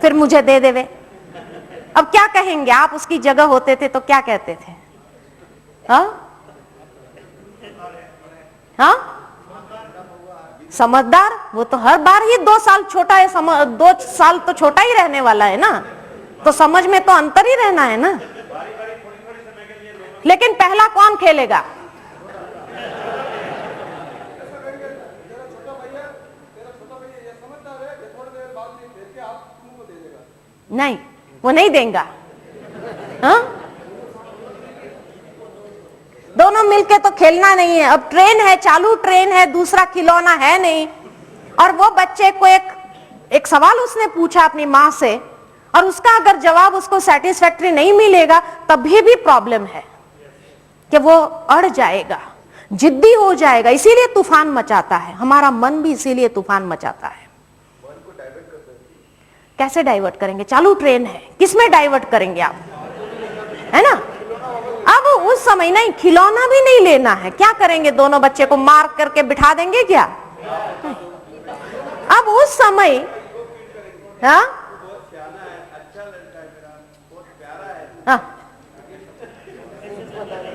फिर मुझे दे देवे। अब क्या कहेंगे आप, उसकी जगह होते थे तो क्या कहते थे, हाँ समझदार। वो तो हर बार ही 2 साल छोटा है, 2 साल तो छोटा ही रहने वाला है ना, तो समझ में तो अंतर ही रहना है ना। लेकिन पहला कौन खेलेगा, नहीं वो नहीं देगा। हाँ दोनों मिलके तो खेलना नहीं है। अब ट्रेन है, चालू ट्रेन है, दूसरा खिलौना है नहीं। और वो बच्चे को एक सवाल उसने पूछा अपनी मां से, और उसका अगर जवाब उसको सेटिस्फैक्टरी नहीं मिलेगा तभी भी प्रॉब्लम है कि वो अड़ जाएगा, जिद्दी हो जाएगा। इसीलिए तूफान मचाता है, हमारा मन भी इसीलिए तूफान मचाता है। कैसे डाइवर्ट करेंगे, चालू ट्रेन है, किसमें डाइवर्ट करेंगे आप, है ना। अब उस समय नहीं, खिलौना भी नहीं लेना है, क्या करेंगे, दोनों बच्चे को मार करके बिठा देंगे क्या। अब उस समय हाँ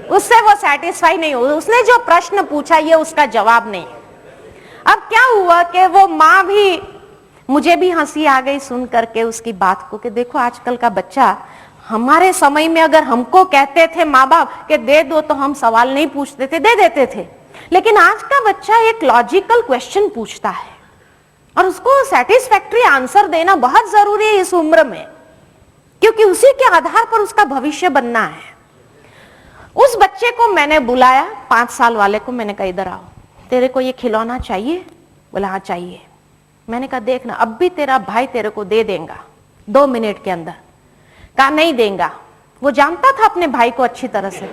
उससे वो सेटिस्फाई नहीं हुआ, उसने जो प्रश्न पूछा ये उसका जवाब नहीं। अब क्या हुआ कि वो माँ भी, मुझे भी हंसी आ गई सुन करके उसकी बात को, कि देखो आजकल का बच्चा, हमारे समय में अगर हमको कहते थे माँ बाप कि दे दो तो हम सवाल नहीं पूछते थे, दे देते थे। लेकिन आज का बच्चा एक लॉजिकल क्वेश्चन पूछता है और उसको सेटिस्फैक्टरी आंसर देना बहुत जरूरी है इस उम्र में, क्योंकि उसी के आधार पर उसका भविष्य बनना है। उस बच्चे को मैंने बुलाया, 5 साल वाले को, मैंने कहा इधर आओ, तेरे को ये खिलौना चाहिए? बोला हाँ चाहिए। मैंने कहा देखना अब भी तेरा भाई तेरे को दे देगा 2 मिनट के अंदर। कहा नहीं देगा। वो जानता था अपने भाई को अच्छी तरह से,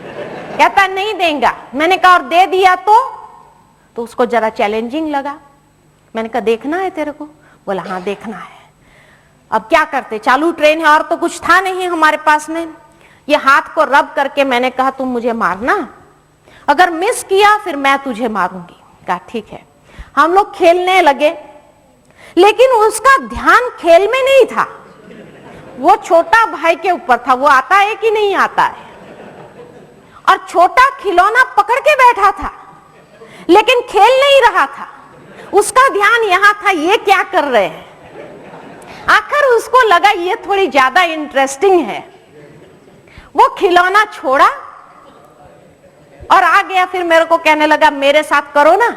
कहता नहीं देगा। मैंने कहा और दे दिया तो उसको जरा चैलेंजिंग लगा। मैंने कहा देखना है तेरे को? बोला हाँ देखना है। अब क्या करते, चालू ट्रेन है और तो कुछ था नहीं हमारे पास में। ये हाथ को रब करके मैंने कहा तुम मुझे मारना, अगर मिस किया फिर मैं तुझे मारूंगी। कहा ठीक है। हम लोग खेलने लगे, लेकिन उसका ध्यान खेल में नहीं था, वो छोटा भाई के ऊपर था, वो आता है कि नहीं आता है। और छोटा खिलौना पकड़ के बैठा था लेकिन खेल नहीं रहा था, उसका ध्यान यहां था ये क्या कर रहे हैं। आखिर उसको लगा ये थोड़ी ज्यादा इंटरेस्टिंग है, वो खिलौना छोड़ा और आ गया। फिर मेरे को कहने लगा मेरे साथ करो ना,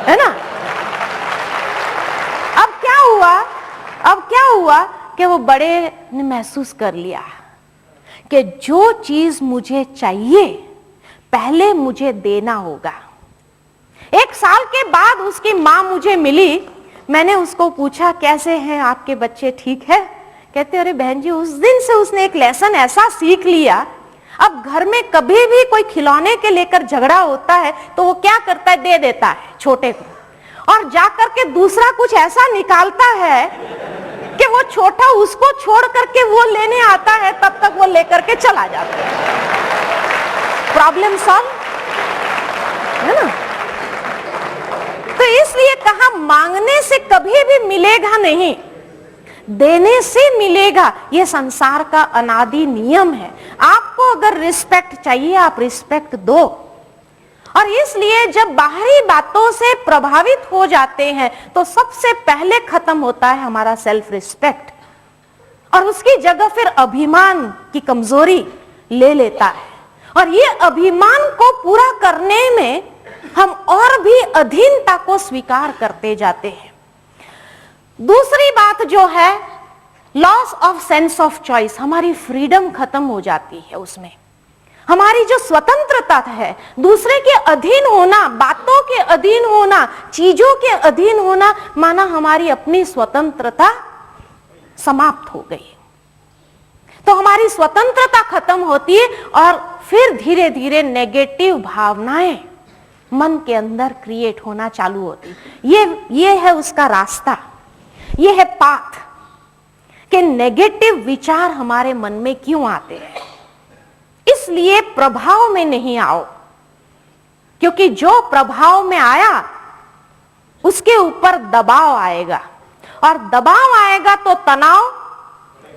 है ना। अब क्या हुआ कि वो बड़े ने महसूस कर लिया कि जो चीज मुझे चाहिए पहले मुझे देना होगा। 1 साल के बाद उसकी मां मुझे मिली, मैंने उसको पूछा कैसे हैं आपके बच्चे, ठीक है? कहते अरे बहन जी उस दिन से उसने एक लेसन ऐसा सीख लिया, अब घर में कभी भी कोई खिलौने के लेकर झगड़ा होता है तो वो क्या करता है, दे देता है छोटे को, और जाकर के दूसरा कुछ ऐसा निकालता है कि वो छोटा उसको छोड़ करके वो लेने आता है, तब तक वो लेकर के चला जाता है। प्रॉब्लम सॉल्व, है ना। तो इसलिए कहा मांगने से कभी भी मिलेगा नहीं, देने से मिलेगा, ये संसार का अनादि नियम है। आपको अगर रिस्पेक्ट चाहिए, आप रिस्पेक्ट दो। और इसलिए जब बाहरी बातों से प्रभावित हो जाते हैं तो सबसे पहले खत्म होता है हमारा सेल्फ रिस्पेक्ट, और उसकी जगह फिर अभिमान की कमजोरी ले लेता है। और ये अभिमान को पूरा करने में हम और भी अधीनता को स्वीकार करते जाते हैं। दूसरी बात जो है, loss of sense of choice, हमारी फ्रीडम खत्म हो जाती है। उसमें हमारी जो स्वतंत्रता है, दूसरे के अधीन होना, बातों के अधीन होना, चीजों के अधीन होना, माना हमारी अपनी स्वतंत्रता समाप्त हो गई। तो हमारी स्वतंत्रता खत्म होती है और फिर धीरे धीरे नेगेटिव भावनाएं मन के अंदर क्रिएट होना चालू होती। ये है उसका रास्ता, ये है पाथ कि नेगेटिव विचार हमारे मन में क्यों आते हैं। इसलिए प्रभाव में नहीं आओ, क्योंकि जो प्रभाव में आया उसके ऊपर दबाव आएगा, और दबाव आएगा तो तनाव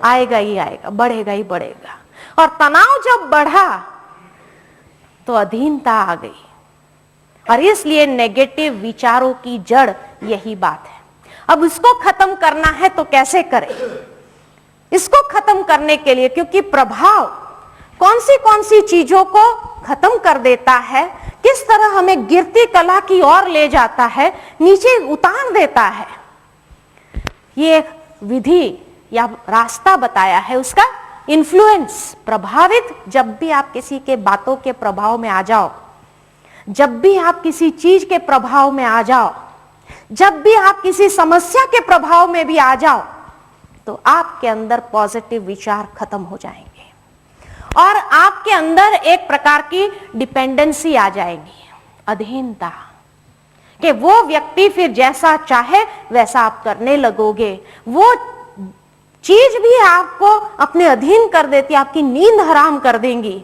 आएगा ही आएगा, बढ़ेगा ही बढ़ेगा। और तनाव जब बढ़ा तो अधीनता आ गई। और इसलिए नेगेटिव विचारों की जड़ यही बात है। अब इसको खत्म करना है तो कैसे करें? इसको खत्म करने के लिए, क्योंकि प्रभाव कौन सी चीजों को खत्म कर देता है, किस तरह हमें गिरती कला की ओर ले जाता है, नीचे उतार देता है, ये विधि या रास्ता बताया है उसका। इन्फ्लुएंस, प्रभावित, जब भी आप किसी के बातों के प्रभाव में आ जाओ, जब भी आप किसी चीज के प्रभाव में आ जाओ, जब भी आप किसी समस्या के प्रभाव में भी आ जाओ, तो आपके अंदर पॉजिटिव विचार खत्म हो जाएंगे और आपके अंदर एक प्रकार की डिपेंडेंसी आ जाएगी, अधीनता, कि वो व्यक्ति फिर जैसा चाहे वैसा आप करने लगोगे। वो चीज भी आपको अपने अधीन कर देती, आपकी नींद हराम कर देंगी,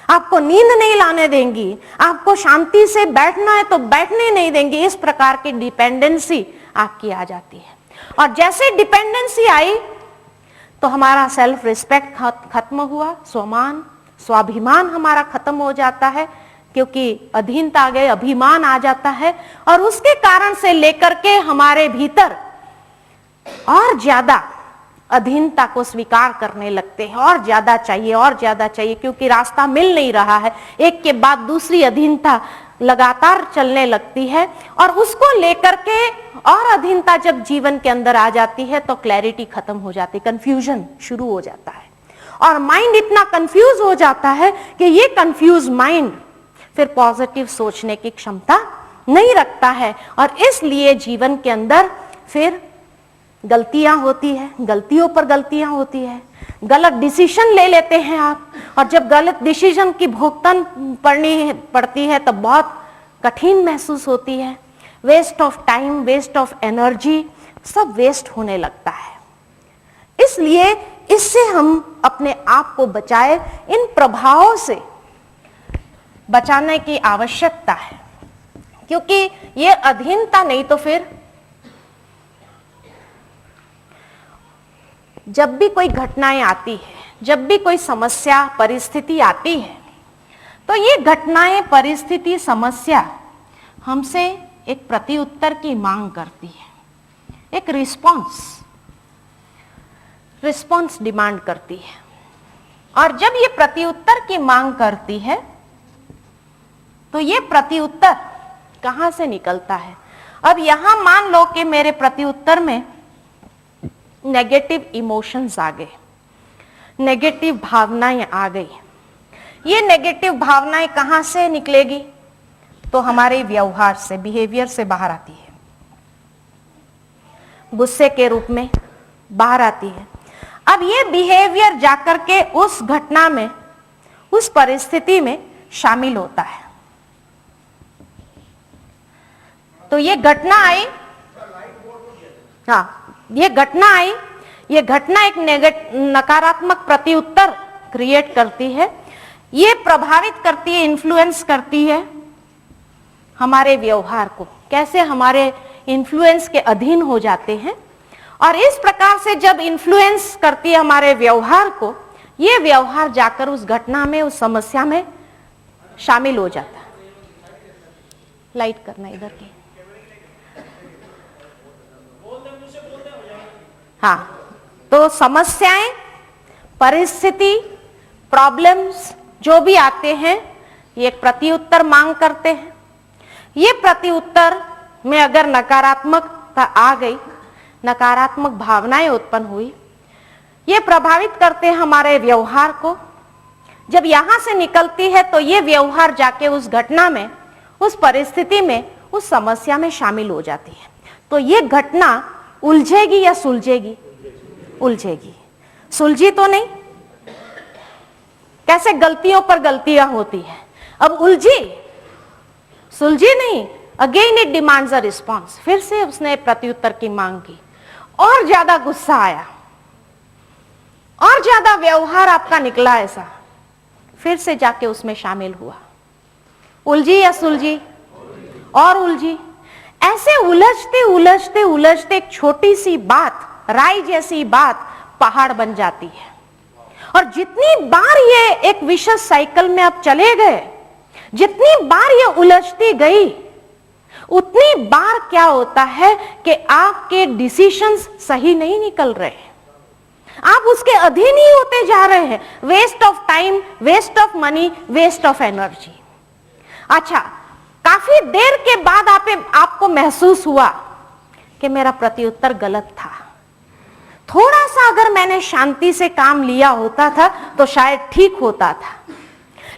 आपको नींद नहीं लाने देंगी, आपको शांति से बैठना है तो बैठने नहीं देंगी। इस प्रकार की डिपेंडेंसी आपकी आ जाती है। और जैसे डिपेंडेंसी आई तो हमारा सेल्फ रिस्पेक्ट खत्म हुआ, स्वमान, स्वाभिमान हमारा खत्म हो जाता है, क्योंकि अधीनता आ गई, अभिमान आ जाता है। और उसके कारण से लेकर के हमारे भीतर और ज्यादा अधीनता को स्वीकार करने लगते हैं, और ज्यादा चाहिए और ज्यादा चाहिए, क्योंकि रास्ता मिल नहीं रहा है। एक के बाद दूसरी अधीनता लगातार चलने लगती है, और उसको लेकर के और अधीनता जब जीवन के अंदर आ जाती है तो क्लैरिटी खत्म हो जाती है, कंफ्यूजन शुरू हो जाता है। और माइंड इतना कंफ्यूज हो जाता है कि ये कंफ्यूज माइंड फिर पॉजिटिव सोचने की क्षमता नहीं रखता है, और इसलिए जीवन के अंदर फिर गलतियां होती है, गलतियों पर गलतियां होती है, गलत डिसीजन ले लेते हैं आप। और जब गलत डिसीजन की भुगतान पड़ती है तब बहुत कठिन महसूस होती है। Waste of time, waste of energy, सब वेस्ट होने लगता है। इसलिए इससे हम अपने आप को बचाए, इन प्रभावों से बचाने की आवश्यकता है, क्योंकि ये अधीनता नहीं तो फिर जब भी कोई घटनाएं आती है, जब भी कोई समस्या परिस्थिति आती है, तो ये घटनाएं परिस्थिति समस्या हमसे एक प्रत्युत्तर की मांग करती है, एक रिस्पॉन्स डिमांड करती है। और जब ये प्रत्युत्तर की मांग करती है तो ये प्रत्युत्तर कहां से निकलता है? अब यहां मान लो कि मेरे प्रत्युत्तर में नेगेटिव इमोशंस आ गए, नेगेटिव भावनाएं आ गई। ये नेगेटिव भावनाएं कहां से निकलेगी? तो हमारे व्यवहार से, बिहेवियर से बाहर आती है, गुस्से के रूप में बाहर आती है। अब ये बिहेवियर जाकर के उस घटना में, उस परिस्थिति में शामिल होता है। तो ये घटना आई, हाँ, ये घटना आई, ये घटना एक नकारात्मक प्रत्युत्तर क्रिएट करती है, ये प्रभावित करती है, इन्फ्लुएंस करती है हमारे व्यवहार को। कैसे हमारे इन्फ्लुएंस के अधीन हो जाते हैं और इस प्रकार से जब इन्फ्लुएंस करती है हमारे व्यवहार को, ये व्यवहार जाकर उस घटना में, उस समस्या में शामिल हो जाता है। लाइट करना इधर की। हाँ, तो समस्याएं, परिस्थिति, प्रॉब्लम्स जो भी आते हैं, ये एक प्रत्युत्तर मांग करते हैं। ये प्रत्युत्तर में अगर नकारात्मकता आ गई, नकारात्मक भावनाएं उत्पन्न हुई, ये प्रभावित करते हैं हमारे व्यवहार को। जब यहां से निकलती है तो ये व्यवहार जाके उस घटना में, उस परिस्थिति में, उस समस्या में शामिल हो जाती है। तो ये घटना उलझेगी या सुलझेगी? उलझेगी। सुलझी तो नहीं। कैसे गलतियों पर गलतियां होती है, अब उलझी, सुलझी नहीं। Again it demands a response. फिर से उसने प्रत्युत्तर की मांग की, और ज्यादा गुस्सा आया, और ज्यादा व्यवहार आपका निकला ऐसा, फिर से जाके उसमें शामिल हुआ। उलझी या सुलझी? और उलझी। ऐसे उलझते उलझते उलझते एक छोटी सी बात, राई जैसी बात पहाड़ बन जाती है। और जितनी बार ये एक विशेष साइकिल में आप चले गए, जितनी बार ये उलझती गई, उतनी बार क्या होता है कि आपके डिसीजंस सही नहीं निकल रहे, आप उसके अधीन ही होते जा रहे हैं। Waste of time, waste of money, waste of energy. अच्छा, काफी देर के बाद आपको महसूस हुआ कि मेरा प्रत्युत्तर गलत था। थोड़ा सा अगर मैंने शांति से काम लिया होता था तो शायद ठीक होता था,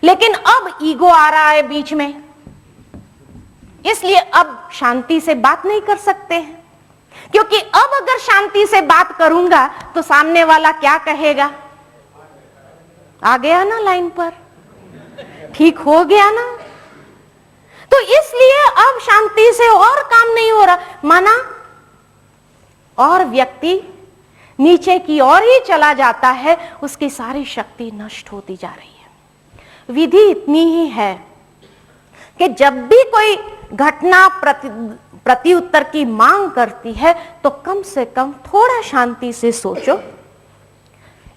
लेकिन अब ईगो आ रहा है बीच में, इसलिए अब शांति से बात नहीं कर सकते हैं। क्योंकि अब अगर शांति से बात करूंगा तो सामने वाला क्या कहेगा? आ गया ना लाइन पर, ठीक हो गया ना। तो इसलिए अब शांति से और काम नहीं हो रहा, माना, और व्यक्ति नीचे की ओर ही चला जाता है, उसकी सारी शक्ति नष्ट होती जा रही है। विधि इतनी ही है कि जब भी कोई घटना प्रत्युत्तर की मांग करती है तो कम से कम थोड़ा शांति से सोचो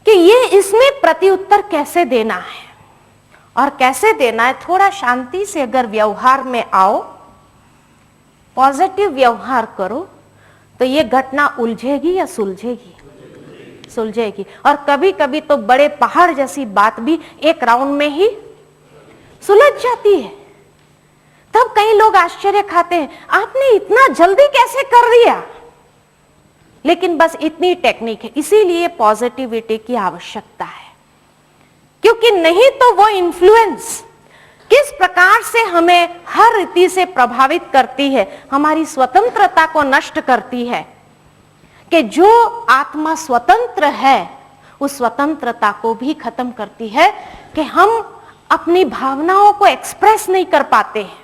कि ये इसमें प्रत्युत्तर कैसे देना है और कैसे देना है। थोड़ा शांति से अगर व्यवहार में आओ, पॉजिटिव व्यवहार करो, तो ये घटना उलझेगी या सुलझेगी? सुलझेगी। और कभी कभी तो बड़े पहाड़ जैसी बात भी एक राउंड में ही सुलझ जाती है। तब कई लोग आश्चर्य खाते हैं, आपने इतना जल्दी कैसे कर दिया? लेकिन बस इतनी टेक्निक है। इसीलिए पॉजिटिविटी की आवश्यकता है, क्योंकि नहीं तो वो इन्फ्लुएंस किस प्रकार से हमें हर रीति से प्रभावित करती है, हमारी स्वतंत्रता को नष्ट करती है। कि जो आत्मा स्वतंत्र है उस स्वतंत्रता को भी खत्म करती है कि हम अपनी भावनाओं को एक्सप्रेस नहीं कर पाते हैं।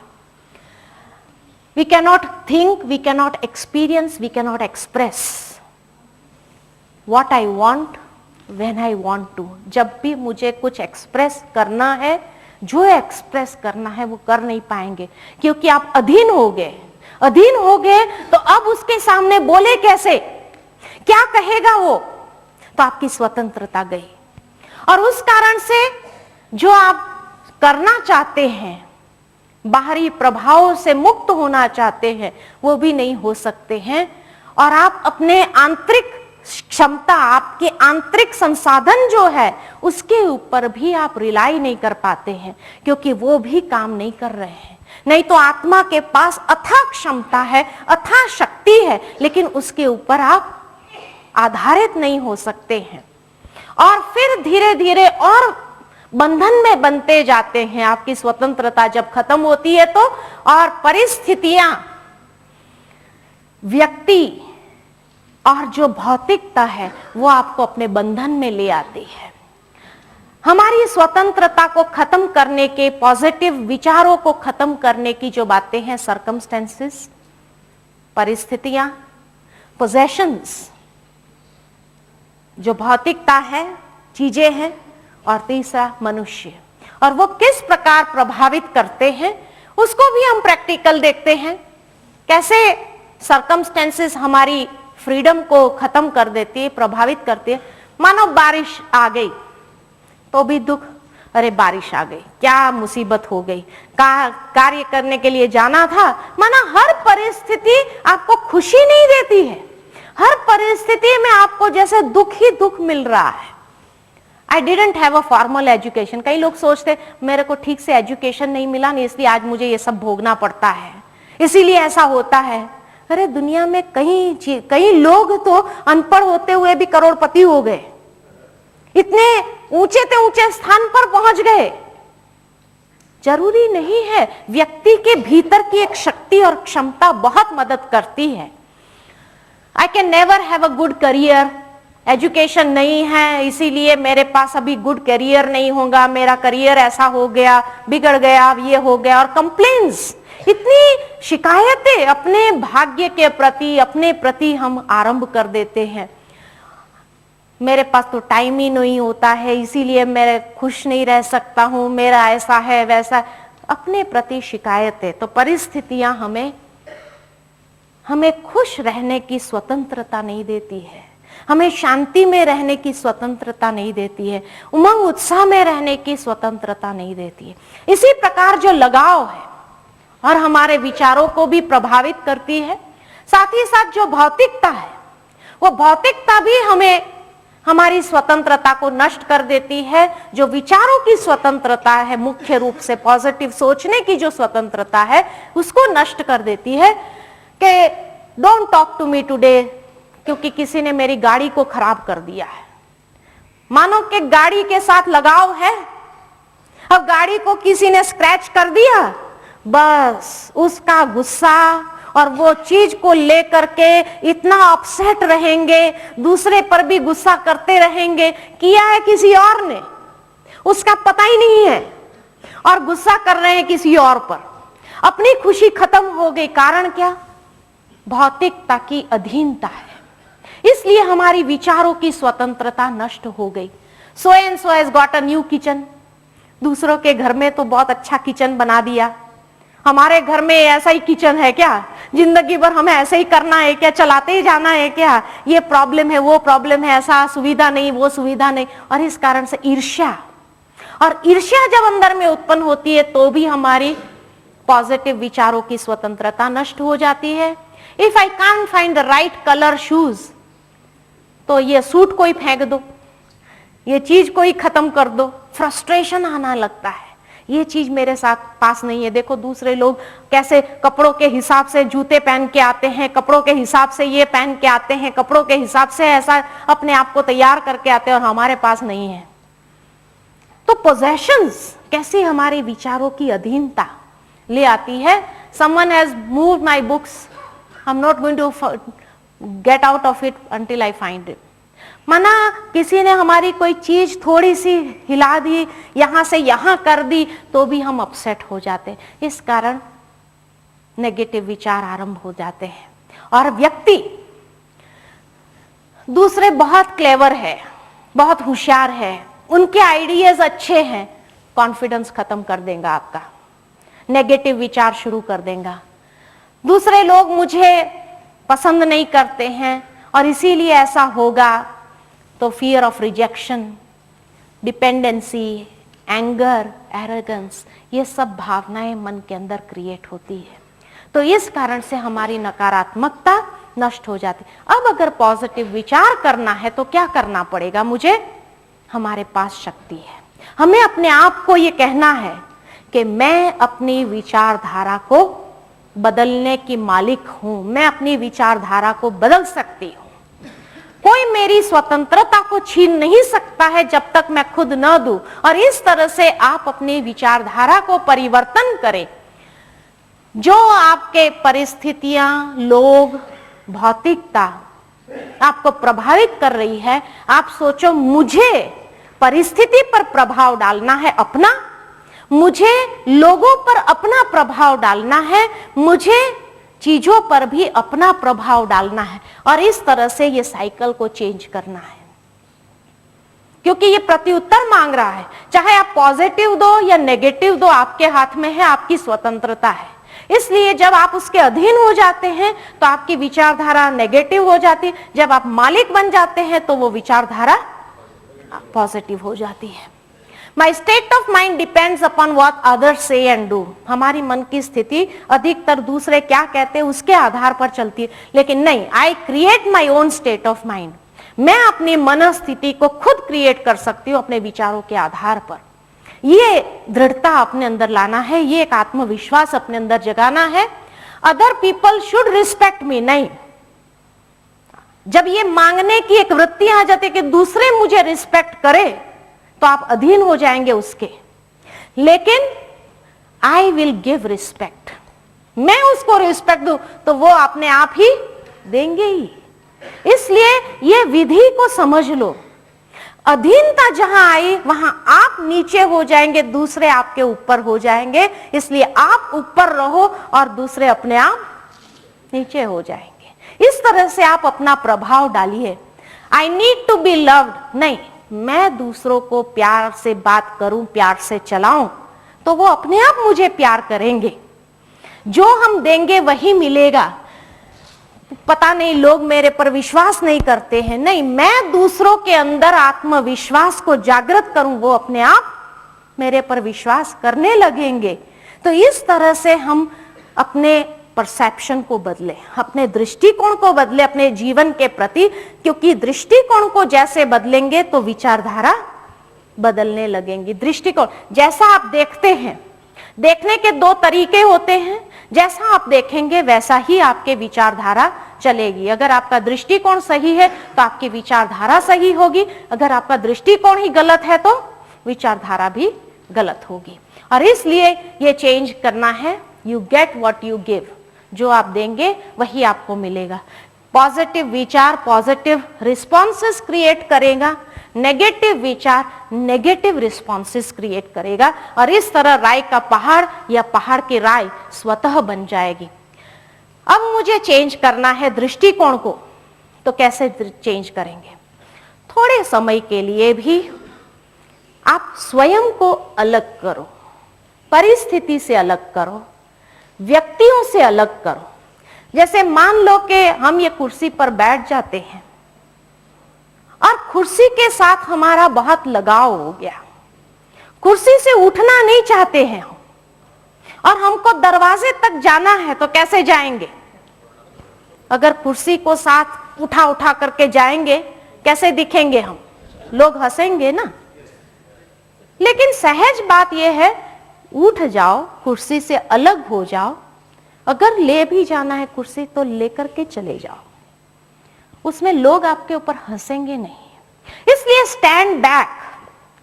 We cannot think, we cannot experience, we cannot express what I want when I want to। जब भी मुझे कुछ एक्सप्रेस करना है, जो एक्सप्रेस करना है वो कर नहीं पाएंगे, क्योंकि आप अधीन हो गए। अधीन हो गए तो अब उसके सामने बोले कैसे, क्या कहेगा वो? तो आपकी स्वतंत्रता गई। और उस कारण से जो आप करना चाहते हैं, बाहरी प्रभावों से मुक्त होना चाहते हैं, वो भी नहीं हो सकते हैं। और आप अपने आंतरिक क्षमता, आपके आंतरिक संसाधन जो है, उसके ऊपर भी आप रिलाई नहीं कर पाते हैं, क्योंकि वो भी काम नहीं कर रहे हैं। नहीं तो आत्मा के पास अथाह क्षमता है, अथाह शक्ति है, लेकिन उसके ऊपर आप आधारित नहीं हो सकते हैं। और फिर धीरे धीरे और बंधन में बनते जाते हैं। आपकी स्वतंत्रता जब खत्म होती है तो, और परिस्थितियां, व्यक्ति और जो भौतिकता है वो आपको अपने बंधन में ले आती है। हमारी स्वतंत्रता को खत्म करने के, पॉजिटिव विचारों को खत्म करने की जो बातें हैं, सर्कमस्टेंसेस, परिस्थितियां, पोजेशंस, जो भौतिकता है, चीजें हैं, और तीसरा मनुष्य। और वो किस प्रकार प्रभावित करते हैं उसको भी हम प्रैक्टिकल देखते हैं। कैसे सर्कमस्टेंसेस हमारी फ्रीडम को खत्म कर देती है, प्रभावित करती है। मानो बारिश आ गई तो भी दुख, अरे बारिश आ गई, क्या मुसीबत हो गई, कार्य करने के लिए जाना था। माना हर परिस्थिति आपको खुशी नहीं देती है, हर परिस्थिति में आपको जैसे दुख ही दुख मिल रहा है। I didn't have a formal education. कई लोग सोचते मेरे को ठीक से एजुकेशन नहीं मिला नहीं, इसलिए आज मुझे ये सब भोगना पड़ता है, इसीलिए ऐसा होता है। अरे दुनिया में कई लोग तो अनपढ़ होते हुए भी करोड़पति हो गए, इतने ऊंचे से ऊंचे स्थान पर पहुंच गए। जरूरी नहीं है, व्यक्ति के भीतर की एक शक्ति और क्षमता बहुत मदद करती है। I can never have a good career, education नहीं है इसीलिए मेरे पास अभी गुड करियर नहीं होगा, मेरा करियर ऐसा हो गया, बिगड़ गया, ये हो गया, और कंप्लेन्स, इतनी शिकायतें अपने भाग्य के प्रति, अपने प्रति हम आरंभ कर देते हैं। मेरे पास तो टाइम ही नहीं होता है इसीलिए मैं खुश नहीं रह सकता हूं, मेरा ऐसा है वैसा, अपने प्रति शिकायतें। तो परिस्थितियां हमें खुश रहने की स्वतंत्रता नहीं देती है, हमें शांति में रहने की स्वतंत्रता नहीं देती है, उमंग उत्साह में रहने की स्वतंत्रता नहीं देती है। इसी प्रकार जो लगाव है और हमारे विचारों को भी प्रभावित करती है, साथ ही साथ जो भौतिकता है, वो भौतिकता भी हमें हमारी स्वतंत्रता को नष्ट कर देती है। जो विचारों की स्वतंत्रता है, मुख्य रूप से पॉजिटिव सोचने की जो स्वतंत्रता है, उसको नष्ट कर देती है। कि don't talk to me today, क्योंकि किसी ने मेरी गाड़ी को खराब कर दिया है। मानो कि गाड़ी के साथ लगाव है, अब गाड़ी को किसी ने स्क्रैच कर दिया, बस उसका गुस्सा और वो चीज को लेकर के इतना अपसेट रहेंगे, दूसरे पर भी गुस्सा करते रहेंगे। किया है किसी और ने, उसका पता ही नहीं है, और गुस्सा कर रहे हैं किसी और पर। अपनी खुशी खत्म हो गई। कारण क्या? भौतिकता की अधीनता है। इसलिए हमारी विचारों की स्वतंत्रता नष्ट हो गई। So and so has got a new kitchen, दूसरों के घर में तो बहुत अच्छा किचन बना दिया, हमारे घर में ऐसा ही किचन है क्या? जिंदगी भर हमें ऐसे ही करना है क्या? चलाते ही जाना है क्या? ये प्रॉब्लम है, वो प्रॉब्लम है, ऐसा सुविधा नहीं, वो सुविधा नहीं। और इस कारण से ईर्ष्या, और ईर्ष्या जब अंदर में उत्पन्न होती है तो भी हमारी पॉजिटिव विचारों की स्वतंत्रता नष्ट हो जाती है। If I can't find the right colour shoes, तो ये सूट को ही फेंक दो, ये चीज को ही खत्म कर दो। फ्रस्ट्रेशन आना लगता है, ये चीज मेरे साथ पास नहीं है। देखो दूसरे लोग कैसे कपड़ों के हिसाब से जूते पहन के आते हैं, कपड़ों के हिसाब से ये पहन के आते हैं, कपड़ों के हिसाब से ऐसा अपने आप को तैयार करके आते हैं, और हमारे पास नहीं है। तो पोजेशंस कैसे हमारे विचारों की अधीनता ले आती है। Someone has moved my books, I am not going to get out of it until I find it. माना किसी ने हमारी कोई चीज थोड़ी सी हिला दी, यहां से यहां कर दी, तो भी हम अपसेट हो जाते। इस कारण नेगेटिव विचार आरंभ हो जाते हैं। और व्यक्ति दूसरे बहुत क्लेवर है, बहुत होशियार है, उनके आइडियाज अच्छे हैं, कॉन्फिडेंस खत्म कर देगा आपका, नेगेटिव विचार शुरू कर देगा। दूसरे लोग मुझे पसंद नहीं करते हैं और इसीलिए ऐसा होगा, तो fear of rejection, dependency, anger, arrogance, ये सब भावनाएं मन के अंदर क्रिएट होती है। तो इस कारण से हमारी नकारात्मकता नष्ट हो जाती। अब अगर पॉजिटिव विचार करना है तो क्या करना पड़ेगा मुझे? हमारे पास शक्ति है। हमें अपने आप को ये कहना है कि मैं अपनी विचारधारा को बदलने की मालिक हूं, मैं अपनी विचारधारा को बदल सकती हूं। कोई मेरी स्वतंत्रता को छीन नहीं सकता है जब तक मैं खुद न दूं। और इस तरह से आप अपनी विचारधारा को परिवर्तन करें। जो आपके परिस्थितियां, लोग, भौतिकता आपको प्रभावित कर रही है, आप सोचो मुझे परिस्थिति पर प्रभाव डालना है अपना, मुझे लोगों पर अपना प्रभाव डालना है, मुझे चीजों पर भी अपना प्रभाव डालना है। और इस तरह से ये साइकिल को चेंज करना है, क्योंकि ये प्रत्युत्तर मांग रहा है। चाहे आप पॉजिटिव दो या नेगेटिव दो, आपके हाथ में है, आपकी स्वतंत्रता है। इसलिए जब आप उसके अधीन हो जाते हैं तो आपकी विचारधारा नेगेटिव हो जाती है, जब आप मालिक बन जाते हैं तो वो विचारधारा पॉजिटिव हो जाती है। My state of mind depends upon what others say and do. हमारी मन की स्थिति अधिकतर दूसरे क्या कहते हैं उसके आधार पर चलती है, लेकिन नहीं, I create my own state of mind. मैं अपनी मनस्थिति को खुद क्रिएट कर सकती हूँ अपने विचारों के आधार पर। ये दृढ़ता अपने अंदर लाना है, ये एक आत्मविश्वास अपने अंदर जगाना है। अदर पीपल शुड रिस्पेक्ट मी, नहीं, जब ये मांगने की एक वृत्ति आ जाती है कि दूसरे मुझे रिस्पेक्ट करे तो आप अधीन हो जाएंगे उसके। लेकिन आई विल गिव रिस्पेक्ट, मैं उसको रिस्पेक्ट दूं तो वो अपने आप ही देंगे ही। इसलिए ये विधि को समझ लो। अधीनता जहां आई वहां आप नीचे हो जाएंगे, दूसरे आपके ऊपर हो जाएंगे। इसलिए आप ऊपर रहो और दूसरे अपने आप नीचे हो जाएंगे। इस तरह से आप अपना प्रभाव डालिए। I need to be loved, नहीं, मैं दूसरों को प्यार से बात करूं, प्यार से चलाऊं तो वो अपने आप मुझे प्यार करेंगे। जो हम देंगे वही मिलेगा। पता नहीं लोग मेरे पर विश्वास नहीं करते हैं, नहीं, मैं दूसरों के अंदर आत्मविश्वास को जागृत करूं, वो अपने आप मेरे पर विश्वास करने लगेंगे। तो इस तरह से हम अपने परसेप्शन को बदले, अपने दृष्टिकोण को बदले अपने जीवन के प्रति, क्योंकि दृष्टिकोण को जैसे बदलेंगे तो विचारधारा बदलने लगेंगी। दृष्टिकोण, जैसा आप देखते हैं, देखने के दो तरीके होते हैं, जैसा आप देखेंगे वैसा ही आपके विचारधारा चलेगी। अगर आपका दृष्टिकोण सही है तो आपकी विचारधारा सही होगी, अगर आपका दृष्टिकोण ही गलत है तो विचारधारा भी गलत होगी। और इसलिए ये चेंज करना है। You get what you give, जो आप देंगे वही आपको मिलेगा। पॉजिटिव विचार पॉजिटिव रिस्पॉन्सेस क्रिएट करेगा, नेगेटिव विचार नेगेटिव रिस्पॉन्सेस क्रिएट करेगा। और इस तरह राय का पहाड़ या पहाड़ की राय स्वतः बन जाएगी। अब मुझे चेंज करना है दृष्टिकोण को, तो कैसे चेंज करेंगे? थोड़े समय के लिए भी आप स्वयं को अलग करो, परिस्थिति से अलग करो, व्यक्तियों से अलग करो। जैसे मान लो कि हम ये कुर्सी पर बैठ जाते हैं और कुर्सी के साथ हमारा बहुत लगाव हो गया, कुर्सी से उठना नहीं चाहते हैं हम, और हमको दरवाजे तक जाना है तो कैसे जाएंगे? अगर कुर्सी को साथ उठा उठा करके जाएंगे कैसे दिखेंगे हम? लोग हंसेंगे ना। लेकिन सहज बात यह है, उठ जाओ, कुर्सी से अलग हो जाओ। अगर ले भी जाना है कुर्सी तो लेकर के चले जाओ, उसमें लोग आपके ऊपर हंसेंगे नहीं। इसलिए स्टैंड बैक,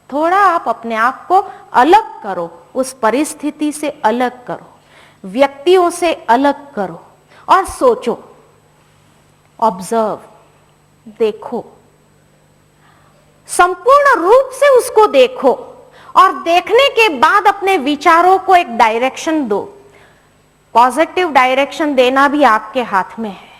थोड़ा आप अपने आप को अलग करो, उस परिस्थिति से अलग करो, व्यक्तियों से अलग करो और सोचो, ऑब्जर्व, देखो, संपूर्ण रूप से उसको देखो और देखने के बाद अपने विचारों को एक डायरेक्शन दो। पॉजिटिव डायरेक्शन देना भी आपके हाथ में है।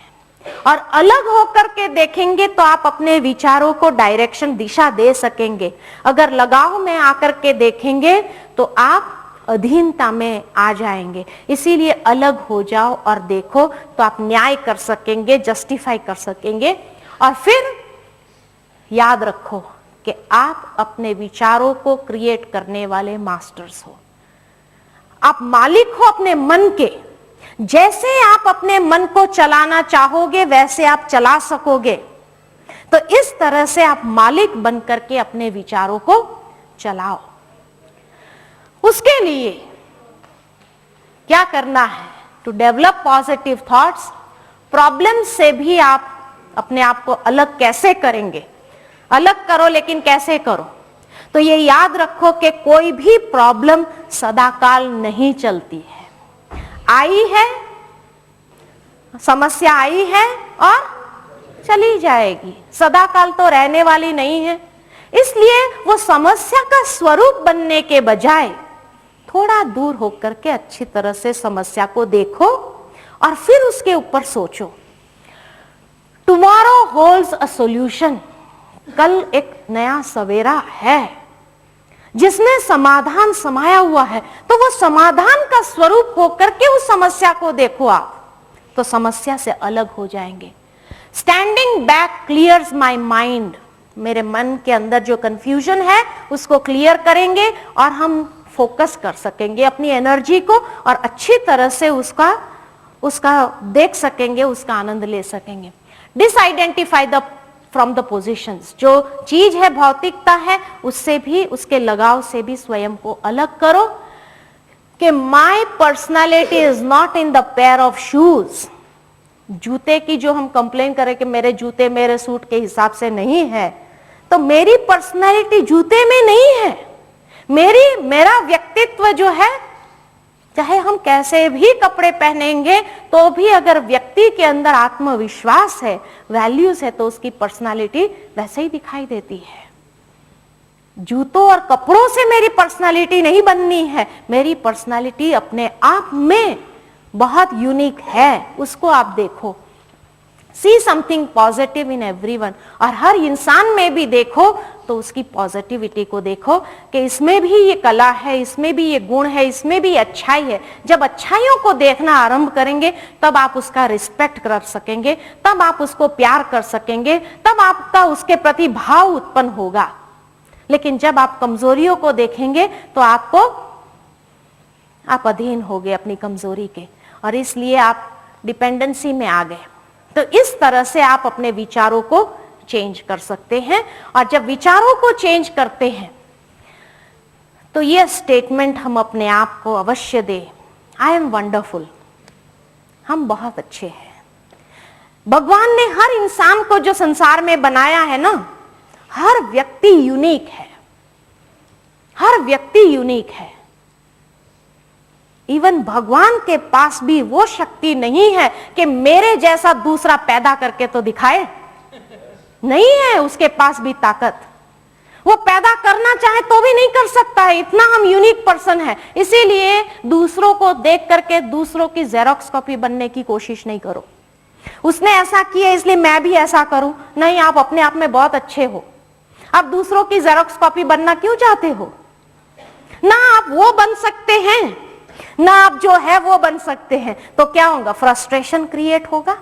और अलग होकर के देखेंगे तो आप अपने विचारों को डायरेक्शन, दिशा दे सकेंगे। अगर लगाव में आकर के देखेंगे तो आप अधीनता में आ जाएंगे। इसीलिए अलग हो जाओ और देखो, तो आप न्याय कर सकेंगे, जस्टिफाई कर सकेंगे। और फिर याद रखो कि आप अपने विचारों को क्रिएट करने वाले मास्टर्स हो, आप मालिक हो अपने मन के। जैसे आप अपने मन को चलाना चाहोगे वैसे आप चला सकोगे। तो इस तरह से आप मालिक बन करके अपने विचारों को चलाओ। उसके लिए क्या करना है? To develop positive thoughts. Problem से भी आप अपने आप को अलग कैसे करेंगे? अलग करो, लेकिन कैसे करो? तो ये याद रखो कि कोई भी प्रॉब्लम सदाकाल नहीं चलती है। आई है, समस्या आई है और चली जाएगी, सदाकाल तो रहने वाली नहीं है। इसलिए वो समस्या का स्वरूप बनने के बजाय थोड़ा दूर होकर के अच्छी तरह से समस्या को देखो और फिर उसके ऊपर सोचो। Tomorrow holds a solution. कल एक नया सवेरा है। जिसमें समाधान समाया हुआ है, तो वो समाधान का स्वरूप होकर के उस समस्या को देखो आप, तो समस्या से अलग हो जाएंगे। Standing back clears my mind, मेरे मन के अंदर जो कंफ्यूजन है उसको क्लियर करेंगे और हम फोकस कर सकेंगे अपनी एनर्जी को और अच्छी तरह से उसका देख सकेंगे, उसका आनंद ले सकेंगे। Disidentify the from the positions, जो चीज है भौतिकता है उससे भी, उसके लगाव से भी स्वयं को अलग करो कि my personality is not in the pair of shoes. जूते की जो हम कंप्लेन करें कि मेरे जूते मेरे सूट के हिसाब से नहीं है, तो मेरी पर्सनैलिटी जूते में नहीं है। मेरा व्यक्तित्व जो है, चाहे हम कैसे भी कपड़े पहनेंगे तो भी अगर व्यक्ति के अंदर आत्मविश्वास है, वैल्यूज है, तो उसकी पर्सनालिटी वैसे ही दिखाई देती है। जूतों और कपड़ों से मेरी पर्सनालिटी नहीं बननी है, मेरी पर्सनालिटी अपने आप में बहुत यूनिक है, उसको आप देखो। See something positive in everyone, और हर इंसान में भी देखो तो उसकी पॉजिटिविटी को देखो कि इसमें भी ये कला है, इसमें भी ये गुण है, इसमें भी अच्छाई है। जब अच्छाइयों को देखना आरंभ करेंगे तब आप उसका रिस्पेक्ट कर सकेंगे, तब आप उसको प्यार कर सकेंगे, तब आपका उसके प्रति भाव उत्पन्न होगा। लेकिन जब आप कमजोरियों को देखेंगे तो आप अधीन हो गए अपनी कमजोरी के, और इसलिए आप डिपेंडेंसी में आ गए। तो इस तरह से आप अपने विचारों को चेंज कर सकते हैं, और जब विचारों को चेंज करते हैं तो यह स्टेटमेंट हम अपने आप को अवश्य दें, आई एम वंडरफुल, हम बहुत अच्छे हैं। भगवान ने हर इंसान को जो संसार में बनाया है ना, हर व्यक्ति यूनिक है, हर व्यक्ति यूनिक है। इवन भगवान के पास भी वो शक्ति नहीं है कि मेरे जैसा दूसरा पैदा करके तो दिखाए, नहीं है उसके पास भी ताकत। वो पैदा करना चाहे तो भी नहीं कर सकता है, इतना हम यूनिक पर्सन है। इसीलिए दूसरों को देख करके दूसरों की जेरोक्स कॉपी बनने की कोशिश नहीं करो। उसने ऐसा किया इसलिए मैं भी ऐसा करूं, नहीं, आप अपने आप में बहुत अच्छे हो, आप दूसरों की जेरोक्स कॉपी बनना क्यों चाहते हो? ना आप वो बन सकते हैं, ना आप जो है वो बन सकते हैं, तो क्या होगा? फ्रस्ट्रेशन क्रिएट होगा।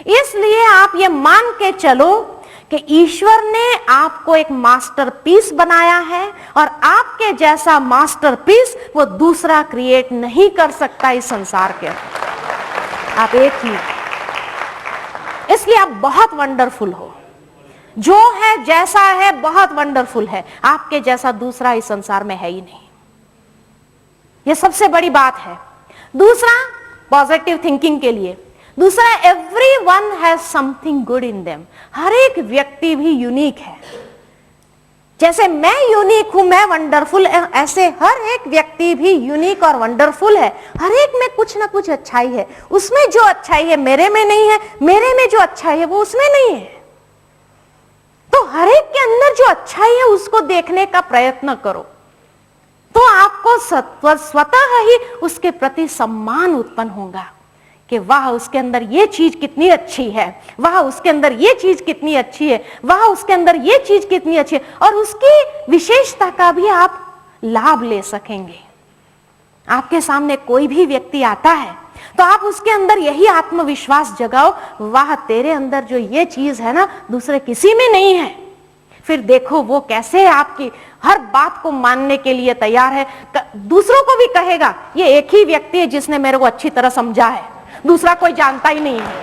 इसलिए आप ये मान के चलो कि ईश्वर ने आपको एक मास्टरपीस बनाया है, और आपके जैसा मास्टरपीस वो दूसरा क्रिएट नहीं कर सकता इस संसार के। आप एक ही, इसलिए आप बहुत वंडरफुल हो। जो है जैसा है बहुत वंडरफुल है, आपके जैसा दूसरा इस संसार में है ही नहीं। यह सबसे बड़ी बात है। दूसरा, पॉजिटिव थिंकिंग के लिए दूसरा, everyone has something good in them. हर एक व्यक्ति भी यूनिक है। जैसे मैं यूनिक हूं, मैं वंडरफुल, ऐसे हर एक व्यक्ति भी यूनिक और वंडरफुल है। हर एक में कुछ ना कुछ अच्छाई है। उसमें जो अच्छाई है मेरे में नहीं है, मेरे में जो अच्छाई है वो उसमें नहीं है। तो हर एक के अंदर जो अच्छाई है उसको देखने का प्रयत्न करो, तो आपको स्वतः ही उसके प्रति सम्मान उत्पन्न होगा कि वाह, उसके अंदर ये चीज कितनी अच्छी है, वाह उसके अंदर ये चीज कितनी अच्छी है, वाह उसके अंदर ये चीज कितनी अच्छी है, और उसकी विशेषता का भी आप लाभ ले सकेंगे। आपके सामने कोई भी व्यक्ति आता है तो आप उसके अंदर यही आत्मविश्वास जगाओ, वाह तेरे अंदर जो ये चीज है ना दूसरे किसी में नहीं है। फिर देखो वो कैसे आपकी हर बात को मानने के लिए तैयार है। दूसरों को भी कहेगा ये एक ही व्यक्ति है जिसने मेरे को अच्छी तरह समझा है, दूसरा कोई जानता ही नहीं है।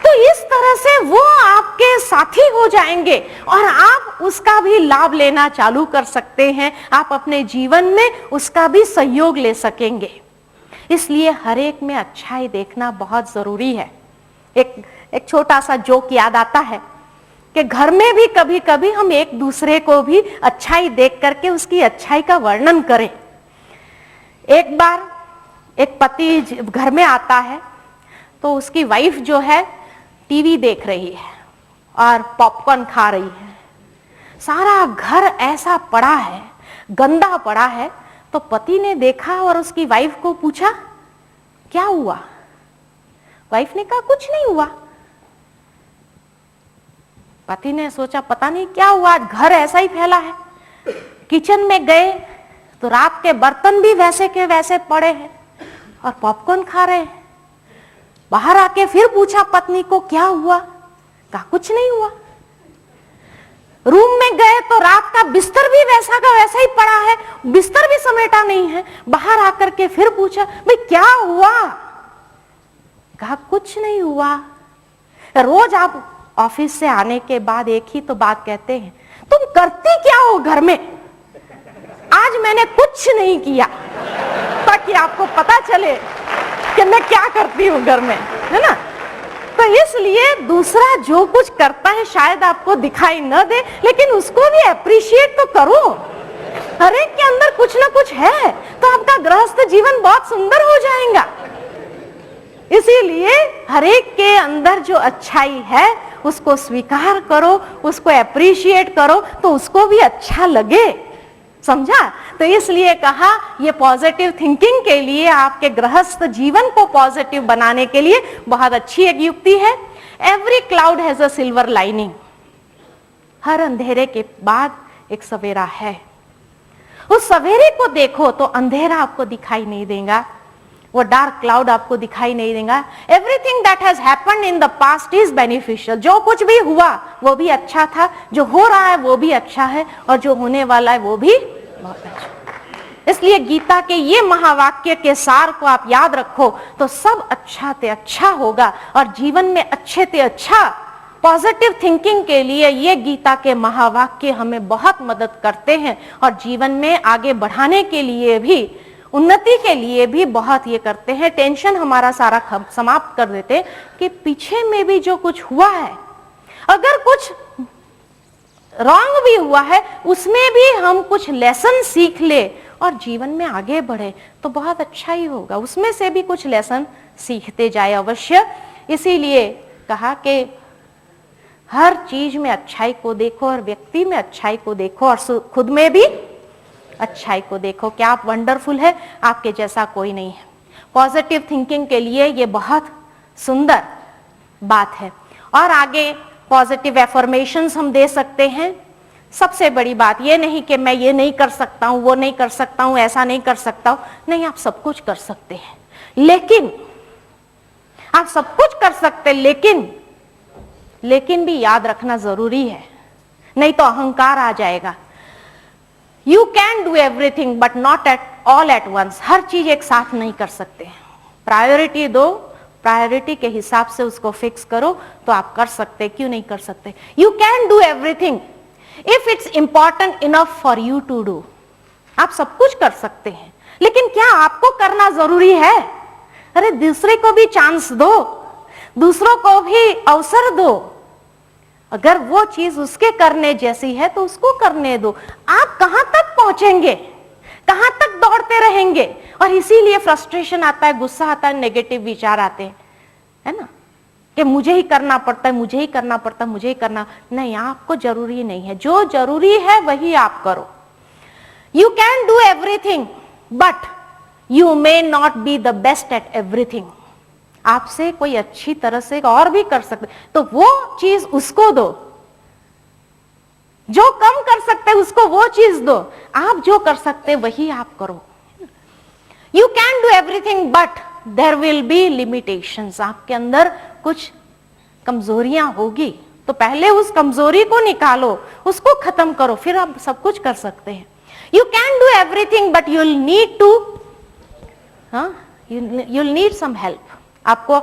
तो इस तरह से वो आपके साथी हो जाएंगे और आप उसका भी लाभ लेना चालू कर सकते हैं। आप अपने जीवन में उसका भी सहयोग ले सकेंगे। इसलिए हर एक में अच्छाई देखना बहुत जरूरी है। एक छोटा सा जोक याद आता है कि घर में भी कभी कभी हम एक दूसरे को भी अच्छाई देख करके उसकी अच्छाई का वर्णन करें। एक बार एक पति घर में आता है तो उसकी वाइफ जो है टीवी देख रही है और पॉपकॉर्न खा रही है। सारा घर ऐसा पड़ा है, गंदा पड़ा है। तो पति ने देखा और उसकी वाइफ को पूछा क्या हुआ? वाइफ ने कहा कुछ नहीं हुआ। पति ने सोचा पता नहीं क्या हुआ, आज घर ऐसा ही फैला है। किचन में गए तो रात के बर्तन भी वैसे के वैसे पड़े हैं और पॉपकॉर्न खा रहे हैं। बाहर आके फिर पूछा पत्नी को क्या हुआ, कहा कुछ नहीं हुआ। रूम में गए तो रात का बिस्तर भी वैसा का वैसा ही पड़ा है, बिस्तर भी समेटा नहीं है। बाहर आकर के फिर पूछा भाई क्या हुआ, कहा कुछ नहीं हुआ। रोज आप ऑफिस से आने के बाद एक ही तो बात कहते हैं, तुम करती क्या हो घर में। आज मैंने कुछ नहीं किया ताकि आपको पता चले कि मैं क्या करती हूं घर में, है ना। तो इसलिए दूसरा जो कुछ करता है शायद आपको दिखाई न दे, लेकिन उसको भी अप्रिशिएट तो करो। हर एक के अंदर कुछ ना कुछ है, तो आपका गृहस्थ जीवन बहुत सुंदर हो जाएगा। इसीलिए हर एक के अंदर जो अच्छाई है उसको स्वीकार करो, उसको अप्रिशिएट करो, तो उसको भी अच्छा लगे, समझा। तो इसलिए कहा ये पॉजिटिव थिंकिंग के लिए, आपके गृहस्थ जीवन को पॉजिटिव बनाने के लिए बहुत अच्छी एक युक्ति है। Every cloud has a silver lining. हर अंधेरे के बाद एक सवेरा है। उस सवेरे को देखो तो अंधेरा आपको दिखाई नहीं देगा, वो डार्क क्लाउड आपको दिखाई नहीं देगा। Everything that has happened in the past is beneficial. जो कुछ भी हुआ वो भी अच्छा था, जो हो रहा है वो भी अच्छा है, और जो होने वाला है वो भी बहुत अच्छा। इसलिए गीता के ये महावाक्य के सार को आप याद रखो तो सब अच्छा ते अच्छा होगा, और जीवन में अच्छे ते अच्छा। पॉजिटिव थिंकिंग के लिए ये गीता के महावाक्य हमें बहुत मदद करते हैं, और जीवन में आगे बढ़ाने के लिए भी, उन्नति के लिए भी बहुत ये करते हैं। टेंशन हमारा सारा समाप्त कर देते हैं कि पीछे में भी जो कुछ हुआ है, अगर कुछ रॉन्ग भी हुआ है उसमें भी हम कुछ लेसन सीख ले और जीवन में आगे बढ़े तो बहुत अच्छा ही होगा। उसमें से भी कुछ लेसन सीखते जाए अवश्य। इसीलिए कहा कि हर चीज में अच्छाई को देखो, और व्यक्ति में अच्छाई को देखो, और खुद में भी अच्छाई को देखो। क्या आप वंडरफुल है, आपके जैसा कोई नहीं है। पॉजिटिव थिंकिंग के लिए ये बहुत सुंदर बात है। और आगे पॉजिटिव एफर्मेशंस हम दे सकते हैं। सबसे बड़ी बात ये नहीं कि मैं ये नहीं कर सकता हूं, वो नहीं कर सकता हूं, ऐसा नहीं कर सकता हूं। नहीं, आप सब कुछ कर सकते हैं, लेकिन आप सब कुछ कर सकते हैं, लेकिन भी याद रखना जरूरी है, नहीं तो अहंकार आ जाएगा। You can do everything but not at all at once. हर चीज एक साथ नहीं कर सकते। प्रायोरिटी दो, प्रायोरिटी के हिसाब से उसको फिक्स करो तो आप कर सकते। क्यों नहीं कर सकते? You can do everything if it's important enough for you to do. आप सब कुछ कर सकते हैं, लेकिन क्या आपको करना जरूरी है? अरे दूसरे को भी चांस दो, दूसरों को भी अवसर दो। अगर वो चीज उसके करने जैसी है तो उसको करने दो। आप कहां तक पहुंचेंगे, कहां तक दौड़ते रहेंगे? और इसीलिए फ्रस्ट्रेशन आता है, गुस्सा आता है, नेगेटिव विचार आते हैं, है ना, कि मुझे ही करना पड़ता है, मुझे ही करना पड़ता है, मुझे ही करना। नहीं, आपको जरूरी नहीं है। जो जरूरी है वही आप करो। You can do everything but you may not be the best at everything. आपसे कोई अच्छी तरह से और भी कर सकते, तो वो चीज उसको दो। जो कम कर सकते उसको वो चीज दो। आप जो कर सकते वही आप करो। You can do everything but there will be limitations. आपके अंदर कुछ कमजोरियां होगी, तो पहले उस कमजोरी को निकालो, उसको खत्म करो, फिर आप सब कुछ कर सकते हैं। You can do everything but you'll need to you'll need some help. आपको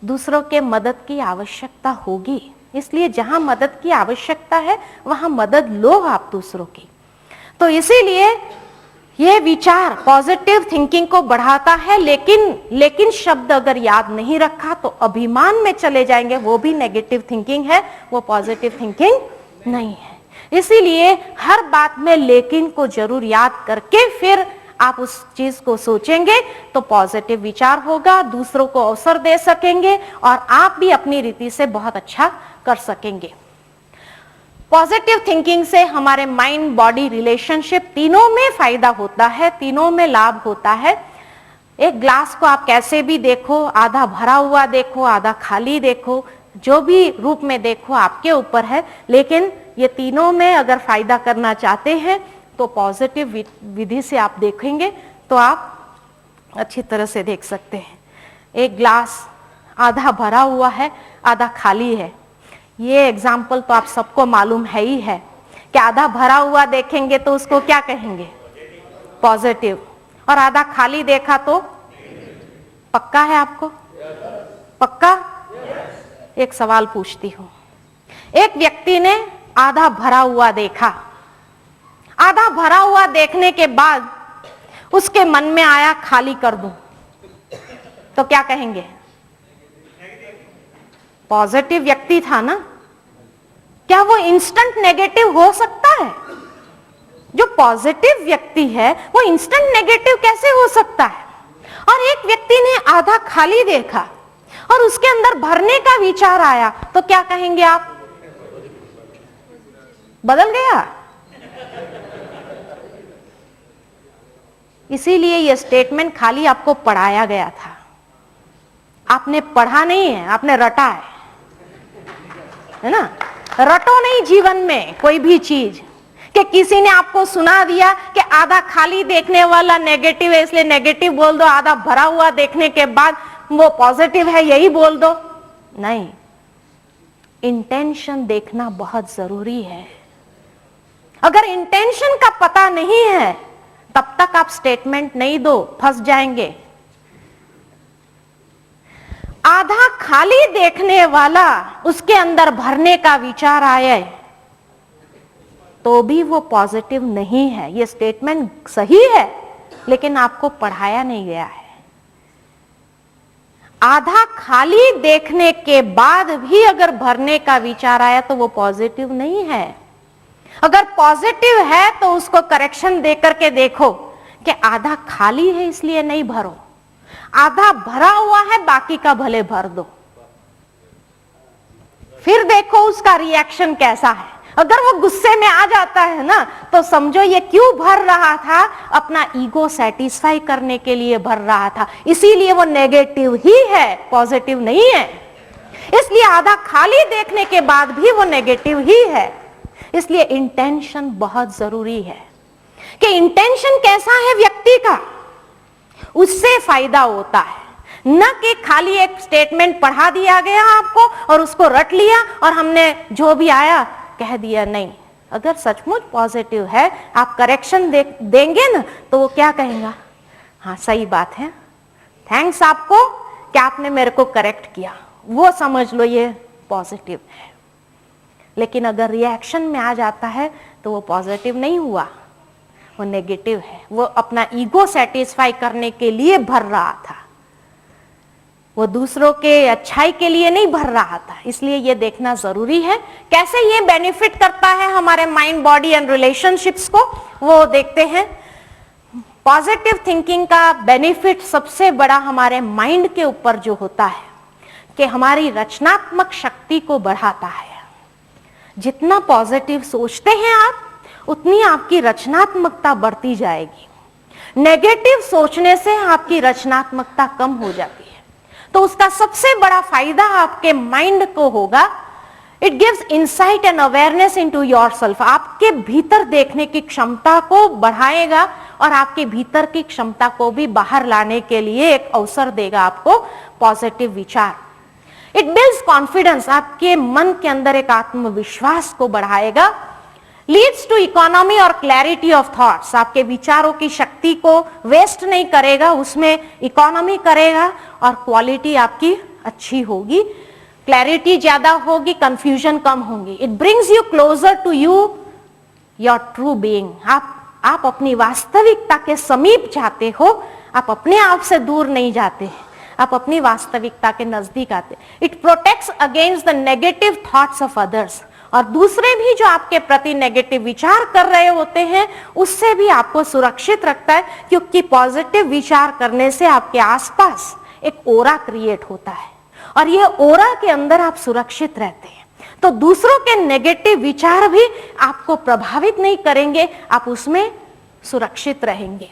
दूसरों के मदद की आवश्यकता होगी, इसलिए जहां मदद की आवश्यकता है वहां मदद लो आप दूसरों की। तो इसीलिए ये विचार पॉजिटिव थिंकिंग को बढ़ाता है, लेकिन शब्द अगर याद नहीं रखा तो अभिमान में चले जाएंगे, वो भी नेगेटिव थिंकिंग है, वो पॉजिटिव थिंकिंग नहीं है। इसीलिए हर बात में लेकिन को जरूर याद करके फिर आप उस चीज को सोचेंगे तो पॉजिटिव विचार होगा, दूसरों को अवसर दे सकेंगे और आप भी अपनी रीति से बहुत अच्छा कर सकेंगे। पॉजिटिव थिंकिंग से हमारे माइंड बॉडी रिलेशनशिप तीनों में फायदा होता है, तीनों में लाभ होता है। एक ग्लास को आप कैसे भी देखो, आधा भरा हुआ देखो, आधा खाली देखो, जो भी रूप में देखो आपके ऊपर है, लेकिन ये तीनों में अगर फायदा करना चाहते हैं तो पॉजिटिव विधि से आप देखेंगे तो आप अच्छी तरह से देख सकते हैं। एक ग्लास आधा भरा हुआ है, आधा खाली है। ये एग्जाम्पल तो आप सबको मालूम है ही है कि आधा भरा हुआ देखेंगे तो उसको क्या कहेंगे? पॉजिटिव। और आधा खाली देखा तो पक्का है आपको? पक्का? एक सवाल पूछती हूं। एक व्यक्ति ने आधा भरा हुआ देखा। आधा भरा हुआ देखने के बाद उसके मन में आया खाली कर दूं, तो क्या कहेंगे? पॉजिटिव व्यक्ति था ना, क्या वो इंस्टेंट नेगेटिव हो सकता है? जो पॉजिटिव व्यक्ति है वो इंस्टेंट नेगेटिव कैसे हो सकता है? और एक व्यक्ति ने आधा खाली देखा और उसके अंदर भरने का विचार आया, तो क्या कहेंगे आप? बदल गया। इसीलिए यह स्टेटमेंट खाली आपको पढ़ाया गया था, आपने पढ़ा नहीं है, आपने रटा है ना? रटो नहीं जीवन में कोई भी चीज कि किसी ने आपको सुना दिया कि आधा खाली देखने वाला नेगेटिव है इसलिए नेगेटिव बोल दो, आधा भरा हुआ देखने के बाद वो पॉजिटिव है यही बोल दो। नहीं, इंटेंशन देखना बहुत जरूरी है। अगर इंटेंशन का पता नहीं है तब तक आप स्टेटमेंट नहीं दो, फंस जाएंगे। आधा खाली देखने वाला उसके अंदर भरने का विचार आया तो भी वो पॉजिटिव नहीं है। ये स्टेटमेंट सही है लेकिन आपको पढ़ाया नहीं गया है। आधा खाली देखने के बाद भी अगर भरने का विचार आया तो वो पॉजिटिव नहीं है। अगर पॉजिटिव है तो उसको करेक्शन दे करके देखो कि आधा खाली है इसलिए नहीं भरो, आधा भरा हुआ है बाकी का भले भर दो। फिर देखो उसका रिएक्शन कैसा है। अगर वो गुस्से में आ जाता है ना तो समझो ये क्यों भर रहा था? अपना ईगो सेटिस्फाई करने के लिए भर रहा था, इसीलिए वो नेगेटिव ही है, पॉजिटिव नहीं है। इसलिए आधा खाली देखने के बाद भी वो नेगेटिव ही है। इसलिए इंटेंशन बहुत जरूरी है कि इंटेंशन कैसा है व्यक्ति का, उससे फायदा होता है, न कि खाली एक स्टेटमेंट पढ़ा दिया गया आपको और उसको रट लिया और हमने जो भी आया कह दिया। नहीं, अगर सचमुच पॉजिटिव है आप करेक्शन देंगे ना तो वो क्या कहेगा? हाँ सही बात है, थैंक्स आपको कि आपने मेरे को करेक्ट किया, वो समझ लो ये पॉजिटिव है। लेकिन अगर रिएक्शन में आ जाता है तो वो पॉजिटिव नहीं हुआ, वो नेगेटिव है। वो अपना ईगो सेटिस्फाई करने के लिए भर रहा था, वो दूसरों के अच्छाई के लिए नहीं भर रहा था। इसलिए ये देखना जरूरी है कैसे ये बेनिफिट करता है हमारे माइंड, बॉडी एंड रिलेशनशिप्स को, वो देखते हैं। पॉजिटिव थिंकिंग का बेनिफिट सबसे बड़ा हमारे माइंड के ऊपर जो होता है कि हमारी रचनात्मक शक्ति को बढ़ाता है। जितना पॉजिटिव सोचते हैं आप उतनी आपकी रचनात्मकता बढ़ती जाएगी। नेगेटिव सोचने से आपकी रचनात्मकता कम हो जाती है। तो उसका सबसे बड़ा फायदा आपके माइंड को होगा, it gives insight and awareness into yourself. आपके भीतर देखने की क्षमता को बढ़ाएगा और आपके भीतर की क्षमता को भी बाहर लाने के लिए एक अवसर देगा आपको पॉजिटिव विचार। इट बिल्ड्स कॉन्फिडेंस, आपके मन के अंदर एक आत्मविश्वास को बढ़ाएगा। लीड्स टू इकोनॉमी और क्लैरिटी ऑफ थॉट्स, आपके विचारों की शक्ति को वेस्ट नहीं करेगा, उसमें इकोनॉमी करेगा और क्वालिटी आपकी अच्छी होगी, क्लैरिटी ज्यादा होगी, कंफ्यूजन कम होगी। It brings you closer to you your true being, आप अपनी वास्तविकता के समीप जाते हो, आप अपने आप से दूर नहीं जाते, आप अपनी वास्तविकता के नजदीक आते। It protects against the negative thoughts of others, और दूसरे भी जो आपके प्रति नेगेटिव विचार कर रहे होते हैं उससे भी आपको सुरक्षित रखता है, क्योंकि पॉजिटिव विचार करने से आपके आसपास एक ओरा क्रिएट होता है और ये ओरा के अंदर आप सुरक्षित रहते हैं। तो दूसरों के नेगेटिव विचार भी आपको प्रभावित नहीं करेंगे, आप उसमें सुरक्षित रहेंगे।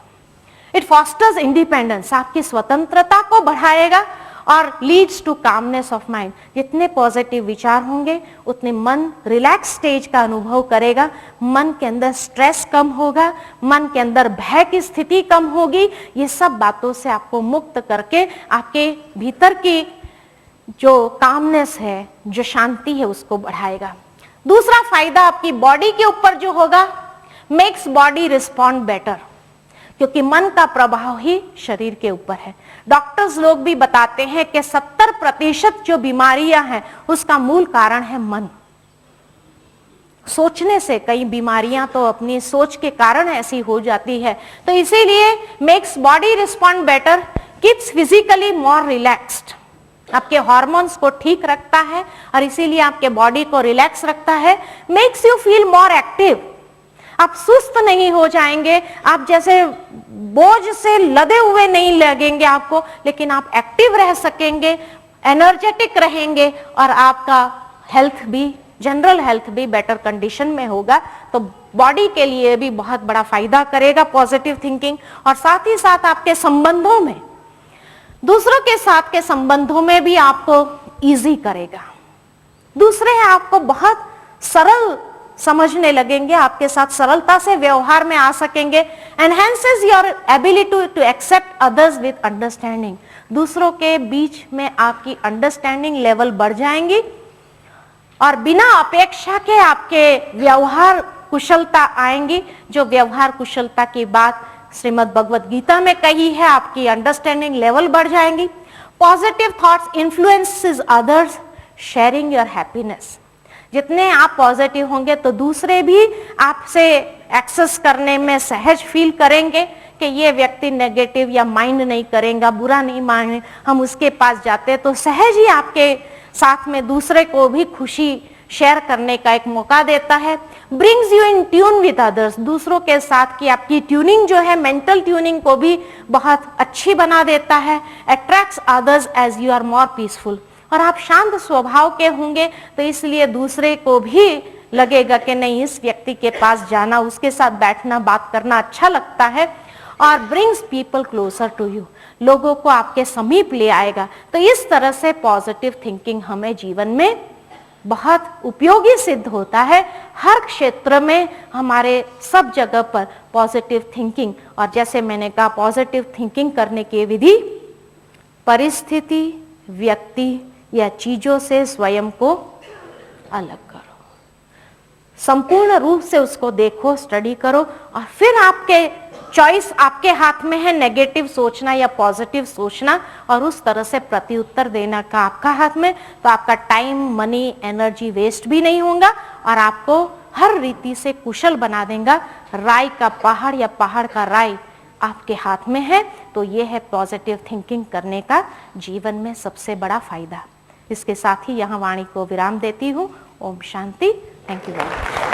इट फॉस्टर्स इंडिपेंडेंस, आपकी स्वतंत्रता को बढ़ाएगा और leads to calmness of mind. जितने पॉजिटिव विचार होंगे उतने मन रिलैक्स स्टेज का अनुभव करेगा, मन के अंदर स्ट्रेस कम होगा, मन के अंदर भय की स्थिति कम होगी। ये सब बातों से आपको मुक्त करके आपके भीतर की जो कामनेस है, जो शांति है, उसको बढ़ाएगा। दूसरा फायदा आपकी बॉडी के ऊपर जो होगा, मेक्स बॉडी रिस्पॉन्ड बेटर, क्योंकि मन का प्रभाव ही शरीर के ऊपर है। डॉक्टर्स लोग भी बताते हैं कि 70% जो बीमारियां हैं उसका मूल कारण है मन। सोचने से कई बीमारियां तो अपनी सोच के कारण ऐसी हो जाती है। तो इसीलिए makes body respond better, keeps physically मोर रिलैक्स्ड, आपके हार्मोन्स को ठीक रखता है और इसीलिए आपके बॉडी को रिलैक्स रखता है। Makes you feel more active, आप सुस्त नहीं हो जाएंगे, आप जैसे बोझ से लदे हुए नहीं लगेंगे आपको, लेकिन आप एक्टिव रह सकेंगे, एनर्जेटिक रहेंगे और आपका हेल्थ भी, जनरल हेल्थ भी बेटर कंडीशन में होगा। तो बॉडी के लिए भी बहुत बड़ा फायदा करेगा पॉजिटिव थिंकिंग, और साथ ही साथ आपके संबंधों में, दूसरों के साथ के संबंधों में भी आपको इजी करेगा। दूसरे आपको बहुत सरल समझने लगेंगे, आपके साथ सरलता से व्यवहार में आ सकेंगे। Enhances your ability to accept others with understanding, दूसरों के बीच में आपकी अंडरस्टैंडिंग लेवल बढ़ जाएंगी और बिना अपेक्षा के आपके व्यवहार कुशलता आएंगी। जो व्यवहार कुशलता की बात श्रीमद् भगवद गीता में कही है, आपकी अंडरस्टैंडिंग लेवल बढ़ जाएंगी। Positive thoughts influences others, sharing your happiness, जितने आप पॉजिटिव होंगे तो दूसरे भी आपसे एक्सेस करने में सहज फील करेंगे कि ये व्यक्ति नेगेटिव या माइंड नहीं करेगा, बुरा नहीं माने, हम उसके पास जाते तो सहज ही आपके साथ में दूसरे को भी खुशी शेयर करने का एक मौका देता है। Brings you in tune with others, दूसरों के साथ की आपकी ट्यूनिंग जो है, मेंटल ट्यूनिंग को भी बहुत अच्छी बना देता है। Attracts others as you are more peaceful, और आप शांत स्वभाव के होंगे तो इसलिए दूसरे को भी लगेगा कि नहीं, इस व्यक्ति के पास जाना, उसके साथ बैठना, बात करना अच्छा लगता है। और brings people closer to you, लोगों को आपके समीप ले आएगा। तो इस तरह से पॉजिटिव थिंकिंग हमें जीवन में बहुत उपयोगी सिद्ध होता है। हर क्षेत्र में हमारे सब जगह पर पॉजिटिव थिंकिंग, और जैसे मैंने कहा पॉजिटिव थिंकिंग करने की विधि, परिस्थिति, व्यक्ति या चीजों से स्वयं को अलग करो, संपूर्ण रूप से उसको देखो, स्टडी करो, और फिर आपके चॉइस आपके हाथ में है, नेगेटिव सोचना या पॉजिटिव सोचना, और उस तरह से प्रत्युत्तर देना का आपका हाथ में। तो आपका टाइम, मनी, एनर्जी वेस्ट भी नहीं होगा और आपको हर रीति से कुशल बना देगा। राय का पहाड़ या पहाड़ का राय आपके हाथ में है। तो ये है पॉजिटिव थिंकिंग करने का जीवन में सबसे बड़ा फायदा। इसके साथ ही यहाँ वाणी को विराम देती हूँ। ओम शांति। Thank you very much.